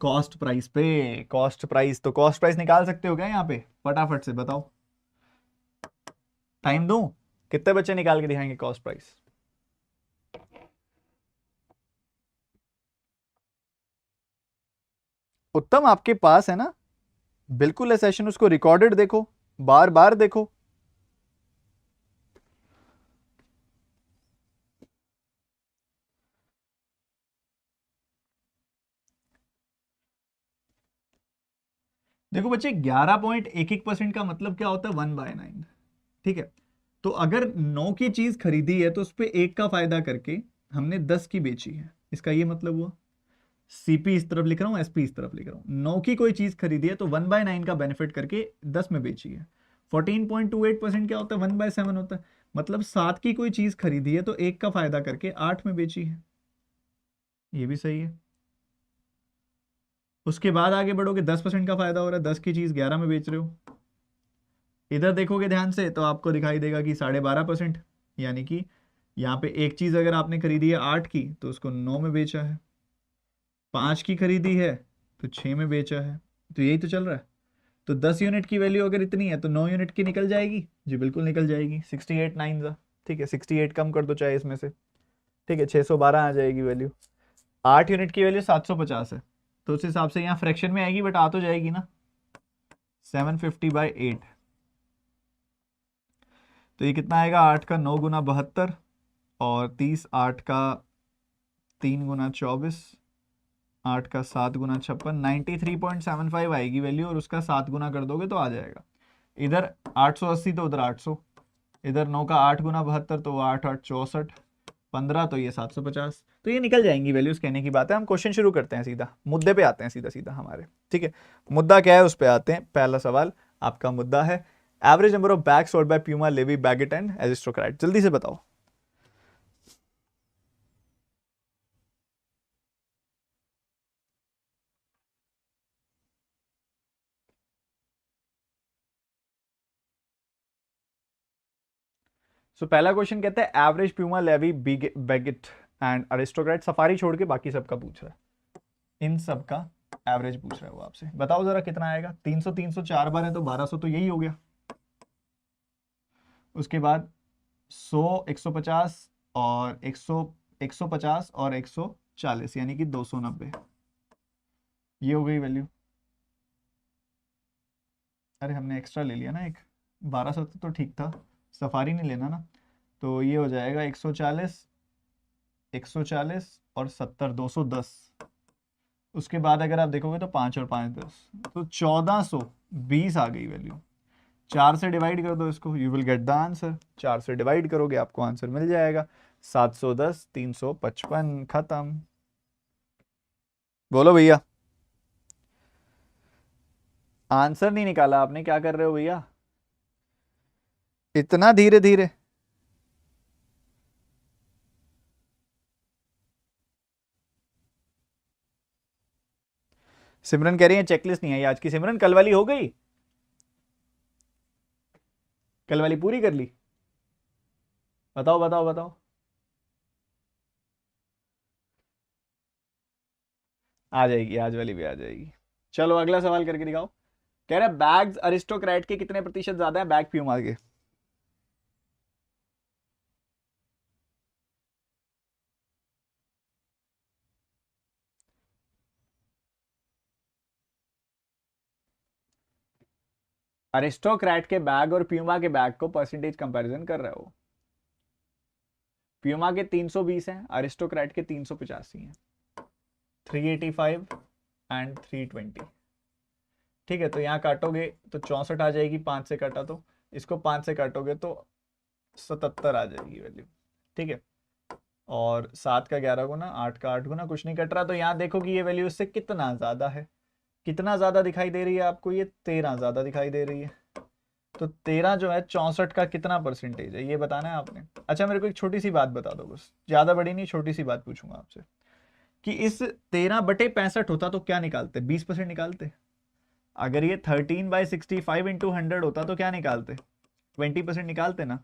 कॉस्ट प्राइस पे। कॉस्ट प्राइस, तो कॉस्ट प्राइस निकाल सकते हो क्या यहाँ पे? फटाफट से बताओ, टाइम दूं? कितने बच्चे निकाल के दिखाएंगे कॉस्ट प्राइस? उत्तम आपके पास है ना? बिल्कुल है सेशन, उसको रिकॉर्डेड देखो, बार बार देखो। देखो बच्चे, 11.11% का मतलब क्या होता है, 1/9। ठीक है, तो अगर 9 की चीज खरीदी है तो उस पर 1 का फायदा करके हमने 10 की बेची है, इसका ये मतलब हुआ। सीपी इस तरफ लिख रहा हूँ, एसपी इस तरफ लिख रहा हूँ। 9 की कोई चीज खरीदी है तो 1/9 का बेनिफिट करके 10 में बेची है। 14.28% क्या होता है, 1/7 होता है। मतलब 7 की कोई चीज खरीदी है तो 1 का फायदा करके 8 में बेची है। ये भी सही है। उसके बाद आगे बढ़ोगे, 10% का फायदा हो रहा है, 10 की चीज 11 में बेच रहे हो। इधर देखोगे ध्यान से तो आपको दिखाई देगा कि 12.5%, यानी कि यहाँ पे एक चीज अगर आपने खरीदी है 8 की तो उसको 9 में बेचा है। 5 की खरीदी है तो 6 में बेचा है। तो यही तो चल रहा है। तो 10 यूनिट की वैल्यू अगर इतनी है तो 9 यूनिट की निकल जाएगी जी, बिल्कुल निकल जाएगी। 68 9 ज़ा, ठीक है, 68 कम कर दो चाहे इसमें से, ठीक है, 612 आ जाएगी वैल्यू। 8 यूनिट की वैल्यू 750 है, तो उस हिसाब से यहाँ फ्रैक्शन में आएगी, बट आ तो जाएगी ना, 750/8। तो ये कितना आएगा, 8 का 9 गुना 72, और 30, 8 का 3 गुना 24, 8 का 7 गुना 56, 93.75 आएगी वैल्यू, और उसका 7 गुना कर दोगे तो आ जाएगा। इधर 880 तो उधर 800, इधर 9 का 8 गुना 72 तो 8 8 64, 15 तो ये 750। तो ये निकल जाएंगी वैल्यूज, कहने की बात है। हम क्वेश्चन शुरू करते हैं, सीधा मुद्दे पे आते हैं, सीधा सीधा हमारे, ठीक है। मुद्दा क्या है उस पे आते हैं। पहला सवाल आपका मुद्दा है, average number of bags sold by Puma, Levi, Baggit and Aristocrat. जल्दी से बताओ। सो पहला क्वेश्चन कहता है average Puma, Levi, Baggit and Aristocrat, Safari छोड़ के बाकी सबका पूछ रहा है, इन सब का एवरेज पूछ रहा है वो आपसे। बताओ जरा कितना आएगा। 300 300 4 बार है तो 1200 तो यही हो गया। उसके बाद 100, 150 और 100, 150 और 140, यानी कि 290, ये हो गई वैल्यू। अरे हमने एक्स्ट्रा ले लिया ना एक, 1200 तो ठीक था, सफारी नहीं लेना ना। तो ये हो जाएगा 140, 140 और 70, 210। उसके बाद अगर आप देखोगे तो 5 और 5 10, तो 1420 आ गई वैल्यू। 4 से डिवाइड कर दो इसको, you will get the answer. 4 से डिवाइड करोगे आपको आंसर मिल जाएगा 710 355। खत्म। बोलो भैया, आंसर नहीं निकाला आपने, क्या कर रहे हो भैया इतना धीरे धीरे। सिमरन कह रही है चेकलिस्ट नहीं आई आज की। सिमरन कल वाली हो गई, कल वाली पूरी कर ली। बताओ बताओ बताओ। आ जाएगी, आज वाली भी आ जाएगी। चलो अगला सवाल करके दिखाओ। कह रहा है बैग्स अरिस्टोक्रेट के कितने प्रतिशत ज्यादा है बैग प्यूमा के। अरिस्टोक्रेट के बैग और प्यूमा के बैग को परसेंटेज कंपैरिजन कर रहे हो। प्यूमा के 320 हैं, अरिस्टोक्रेट के 385 हैं, 385 एंड 320। ठीक है, तो यहाँ काटोगे तो 64 आ जाएगी, 5 से काटा तो। इसको 5 से काटोगे तो 77 आ जाएगी वैल्यू, ठीक है। और 7 का 11 गुना, 8 का 8 गुना, कुछ नहीं कट रहा। तो यहाँ देखो कि ये वैल्यू इससे कितना ज्यादा है। कितना ज्यादा दिखाई दे रही है आपको, ये 13 ज्यादा दिखाई दे रही है। तो 13 जो है 64 का कितना परसेंटेज है ये बताना है आपने। अच्छा मेरे को एक छोटी सी बात बता दो, बस ज्यादा बड़ी नहीं, छोटी सी बात पूछूंगा आपसे कि इस 13/65 होता तो क्या निकालते, 20% निकालते। अगर ये 13/65 × 100 होता तो क्या निकालते, 20% निकालते ना।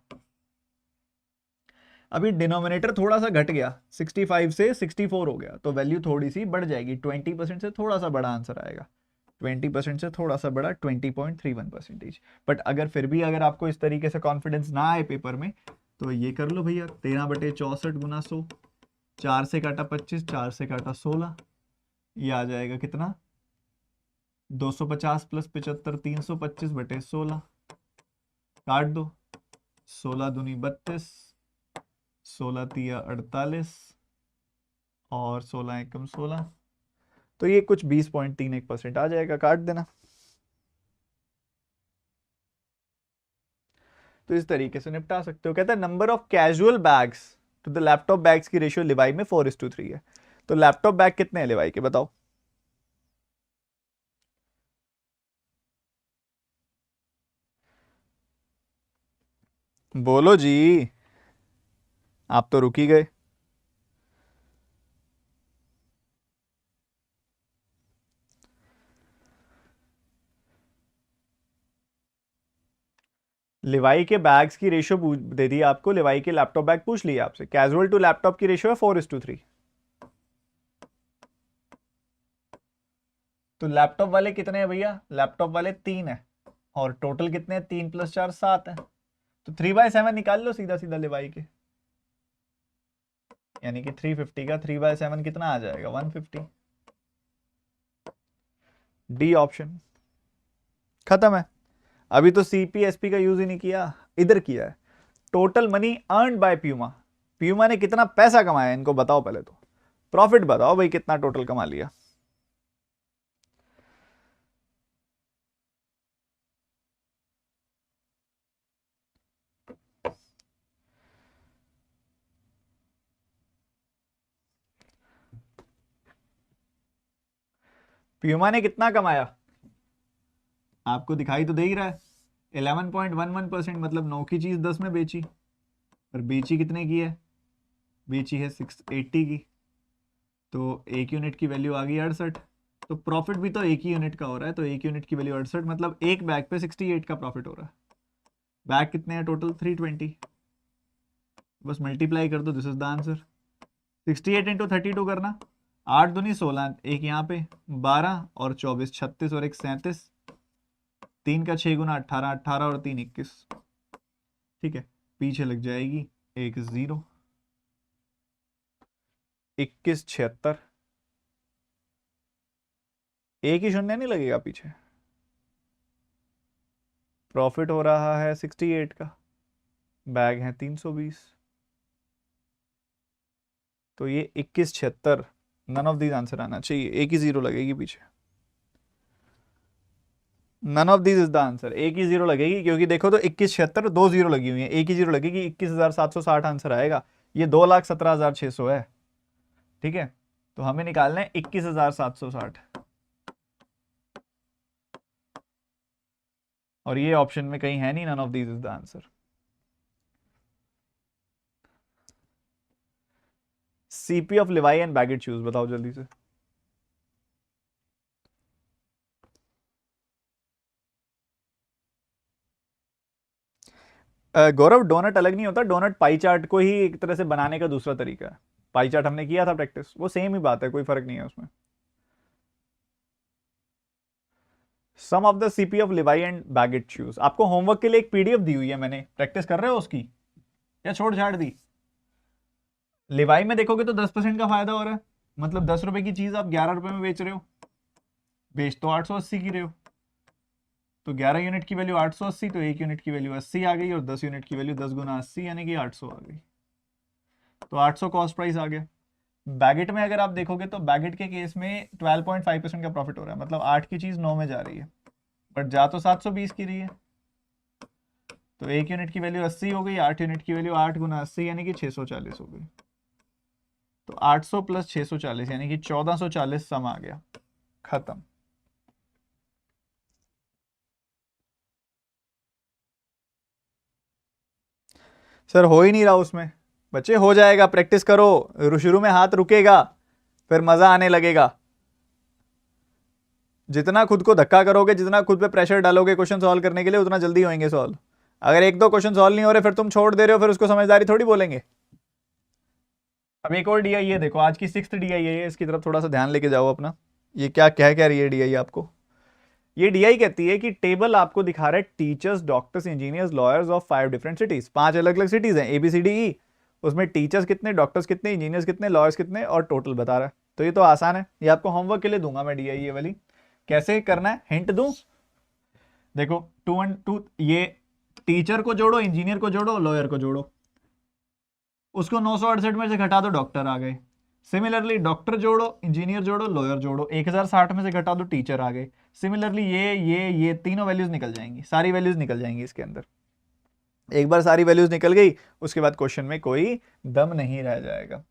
अभी डिनोमिनेटर थोड़ा सा घट गया, 65 से 64 हो गया, तो वैल्यू थोड़ी सी बढ़ जाएगी। 20% से थोड़ा सा बड़ा आंसर आएगा, 20% से थोड़ा सा बड़ा, 20.31%। बट अगर फिर भी अगर आपको इस तरीके से कॉन्फिडेंस ना आए पेपर में, तो ये कर लो भैया, 13/64 गुना 100, 4 से काटा 25, 4 से काटा 16, ये आ जाएगा कितना, 250 + 75, 325/16। काट दो, 16 दूनी 32, 16 तिया 48, और 16 एकम 16, तो ये कुछ 20.31% आ जाएगा, काट देना। तो इस तरीके से निपटा सकते हो। कहता है number of casual bags to the laptop bags की रेशियो लिवाई में 4:3 है। तो लैपटॉप बैग कितने हैं लेवाई के, बताओ। बोलो जी, आप तो रुक ही गए। लिवाई के बैग्स की रेशियो दे दी आपको, लिवाई के लैपटॉप बैग पूछ लिया आपसे। कैजुअल टू लैपटॉप की रेशियो है 4:3। तो लैपटॉप वाले कितने हैं भैया, लैपटॉप वाले 3 है, और टोटल कितने हैं, 3 + 4 7 है। तो 3/7 निकाल लो सीधा सीधा लिवाई के, यानी कि 350 का 3/7 कितना आ जाएगा, 150। डी ऑप्शन, खत्म है। अभी तो सीपीएसपी का यूज ही नहीं किया, इधर किया है। Total money earned bye Puma, Puma ने कितना पैसा कमाया इनको बताओ, पहले तो प्रॉफिट बताओ भाई, कितना टोटल कमा लिया। प्यूमा ने कितना कमाया, आपको दिखाई तो दे ही रहा है, 11.11%, मतलब 9 की चीज 10 में बेची। और बेची कितने की है, बेची है 680 की, तो एक यूनिट की वैल्यू आ गई 68। तो प्रॉफिट भी तो एक ही यूनिट का हो रहा है, तो एक यूनिट की वैल्यू 68, मतलब एक बैग पे 68 का प्रॉफिट हो रहा है। बैग कितने हैं टोटल, 320, बस मल्टीप्लाई कर दो, दिस इज द आंसर। 68 × 32 करना, 8 दूनी 16, एक यहाँ पे 12 और 24 36 और एक 37, 3 का 6 गुना 18, 18 और 3 21। ठीक है, पीछे लग जाएगी एक 0, 21 76, एक ही शून्य नहीं लगेगा पीछे। प्रॉफिट हो रहा है 68 का, बैग है 320, तो ये 21 76, नन ऑफ दीज आंसर आना चाहिए, एक ही 0 लगेगी पीछे। None of this is the answer, एक ही 0 लगेगी, क्योंकि देखो तो 21 76 2 0 लगी हुई है, एक ही 0 लगेगी, 21,760 आंसर आएगा। ये 2,17,600 है। ठीक है, तो हमें निकालना है 21,760, और ये ऑप्शन में कहीं है नहीं, none of this is the answer. CP of Levi and Baggit shoes बताओ जल्दी से। गौरव, डोनट अलग नहीं होता, डोनट पाई चार्ट को ही एक तरह से बनाने का दूसरा तरीका है। पाई चार्ट हमने किया था प्रैक्टिस, वो सेम ही बात है, कोई फर्क नहीं है उसमें। Sum of the CP of Levi and Baggit shoes, आपको होमवर्क के लिए एक पीडीएफ दी हुई है मैंने, प्रैक्टिस कर रहे हो उसकी या छोड़ छाड़ दी। लिवाई में देखोगे तो 10% का फायदा हो रहा है, मतलब 10 रुपए की चीज आप 11 रुपए में बेच रहे हो, बेच तो 880 की रहे हो, तो 11 यूनिट की वैल्यू 880, तो 1 यूनिट की वैल्यू 80 आ गई, और 10 यूनिट की वैल्यू 10 गुना 80 यानी कि 800 आ गई, तो 800 कॉस्ट प्राइस आ गया। बैगेट में अगर आप देखोगे तो बैगेट के केस में 12.5% का प्रॉफिट हो रहा है, मतलब 8 की चीज 9 में जा रही है, बट जा तो 720 की रही है, तो 1 यूनिट की वैल्यू 80 हो गई, 8 यूनिट की वैल्यू 8 गुना 80 यानी कि 640 हो गई, तो 800 + 640 यानी कि 1440 सम आ गया, खत्म। सर हो ही नहीं रहा उसमें, बच्चे हो जाएगा, प्रैक्टिस करो, शुरू में हाथ रुकेगा, फिर मजा आने लगेगा। जितना खुद को धक्का करोगे, जितना खुद पे प्रेशर डालोगे क्वेश्चन सॉल्व करने के लिए, उतना जल्दी होंगे सॉल्व। अगर एक दो क्वेश्चन सॉल्व नहीं हो रहे फिर तुम छोड़ दे रहे हो, फिर उसको समझदारी थोड़ी बोलेंगे। अब एक और डीआई है, देखो आज की 6th डीआई है, इसकी तरफ थोड़ा सा ध्यान लेके जाओ अपना। ये क्या कह रही है डीआई आपको, ये डीआई कहती है कि टेबल आपको दिखा रहा है teachers, doctors, engineers, lawyers of 5 different cities, 5 अलग अलग सिटीज हैं, ABCDE, उसमें टीचर्स कितने, डॉक्टर्स कितने, इंजीनियर्स कितने, लॉयर्स कितने, और टोटल बता रहा है। तो ये तो आसान है, ये आपको होमवर्क के लिए दूंगा मैं डीआई ये वाली, कैसे करना है हिंट दूं। देखो 2 1 2, ये टीचर को जोड़ो, इंजीनियर को जोड़ो, लॉयर को जोड़ो, उसको 968 में से घटा दो, डॉक्टर आ गए। सिमिलरली डॉक्टर जोड़ो, इंजीनियर जोड़ो, लॉयर जोड़ो, 1060 में से घटा दो, टीचर आ गए। सिमिलरली ये तीनों वैल्यूज निकल जाएंगी, सारी वैल्यूज निकल जाएंगी इसके अंदर। एक बार सारी वैल्यूज निकल गई, उसके बाद क्वेश्चन में कोई दम नहीं रह जाएगा।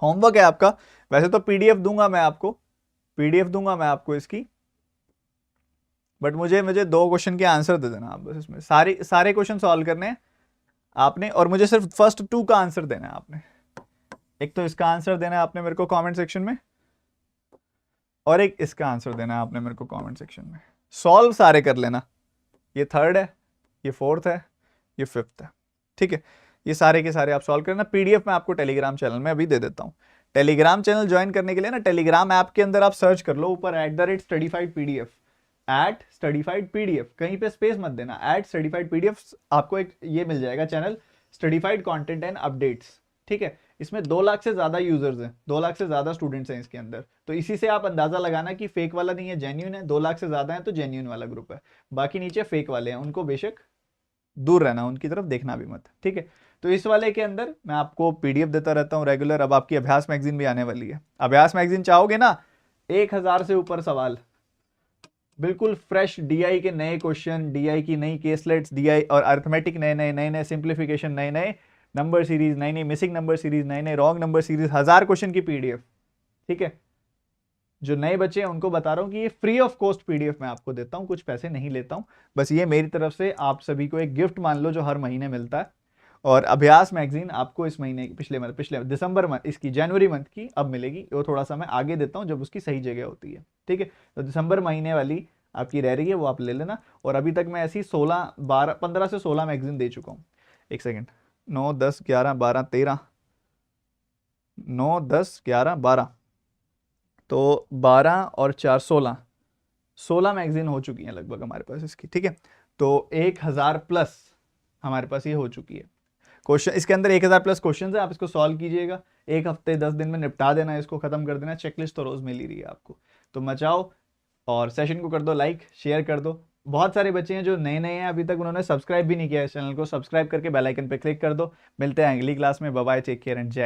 होमवर्क है आपका, वैसे तो पीडीएफ दूंगा मैं आपको, पीडीएफ दूंगा मैं आपको इसकी, बट मुझे मुझे 2 क्वेश्चन के आंसर दे देना आप बस। इसमें सारे क्वेश्चन सॉल्व करने हैं आपने, और मुझे सिर्फ फर्स्ट 2 का आंसर देना है आपने। एक तो इसका आंसर देना है आपने मेरे को कमेंट सेक्शन में, और एक इसका आंसर देना है आपने मेरे को कमेंट सेक्शन में। सॉल्व सारे कर लेना, ये 3rd है, ये 4th है, ये 5th है, ठीक है। ये सारे के सारे आप सॉल्व करना। पीडीएफ मैं आपको टेलीग्राम चैनल में अभी दे देता हूँ। टेलीग्राम चैनल ज्वाइन करने के लिए ना, टेलीग्राम ऐप के अंदर आप सर्च कर लो ऊपर @studyfiedpdf, @studyfiedpdf, कहीं पे स्पेस मत देना, @studyfiedpdf। आपको एक ये मिल जाएगा चैनल, स्टडीफाइड कंटेंट एंड अपडेट्स, ठीक है। इसमें 2 लाख से ज्यादा यूजर्स हैं, 2 लाख से ज्यादा स्टूडेंट्स हैं इसके अंदर। तो इसी से आप अंदाजा लगाना कि फेक वाला नहीं है, जेन्यून है। 2 लाख से ज्यादा है तो जेन्यून वाला ग्रुप है, बाकी नीचे फेक वाले हैं, उनको बेशक दूर रहना, उनकी तरफ देखना भी मत, ठीक है। तो इस वाले के अंदर मैं आपको पीडीएफ देता रहता हूँ रेगुलर। अब आपकी अभ्यास मैगजीन भी आने वाली है। अभ्यास मैगजीन चाहोगे ना, 1000 से ऊपर सवाल, बिल्कुल फ्रेश डीआई के नए क्वेश्चन, डीआई की नई केसलेट्स, डीआई और अर्थमेटिक नए सिंप्लीफिकेशन नए नंबर सीरीज नई मिसिंग नंबर सीरीज नए रॉन्ग नंबर सीरीज, 1000 क्वेश्चन की पीडीएफ, ठीक है। जो नए बच्चे हैं उनको बता रहा हूं कि ये फ्री ऑफ कॉस्ट पीडीएफ मैं आपको देता हूं, कुछ पैसे नहीं लेता हूं, बस ये मेरी तरफ से आप सभी को एक गिफ्ट मान लो जो हर महीने मिलता है। और अभ्यास मैगजीन आपको इस महीने पिछले दिसंबर मंथ, इसकी जनवरी मंथ की अब मिलेगी, वो थोड़ा सा मैं आगे देता हूं जब उसकी सही जगह होती है, ठीक है। तो दिसंबर महीने वाली आपकी रह रही है, वो आप ले लेना। और अभी तक मैं ऐसी 15 से 16 मैगजीन दे चुका हूँ। एक सेकेंड, 9 10 11 12 13, 9 10 11 12, तो 12 और 4 16 मैगजीन हो चुकी हैं लगभग हमारे पास इसकी, ठीक है। तो 1000 प्लस हमारे पास ये हो चुकी है। क्वेश्चन इसके अंदर 1000 प्लस क्वेश्चन है, आप इसको सॉल्व कीजिएगा, 1 हफ्ते 10 दिन में निपटा देना है, इसको खत्म कर देना। चेकलिस्ट तो रोज मिल ही रही है आपको, तो मचाओ और सेशन को कर दो लाइक, शेयर कर दो। बहुत सारे बच्चे हैं जो नए हैं अभी तक, उन्होंने सब्सक्राइब भी नहीं किया इस चैनल को, सब्सक्राइब करके बेल आइकन पे क्लिक कर दो। मिलते हैं अगली क्लास में, bye bye, take care and जय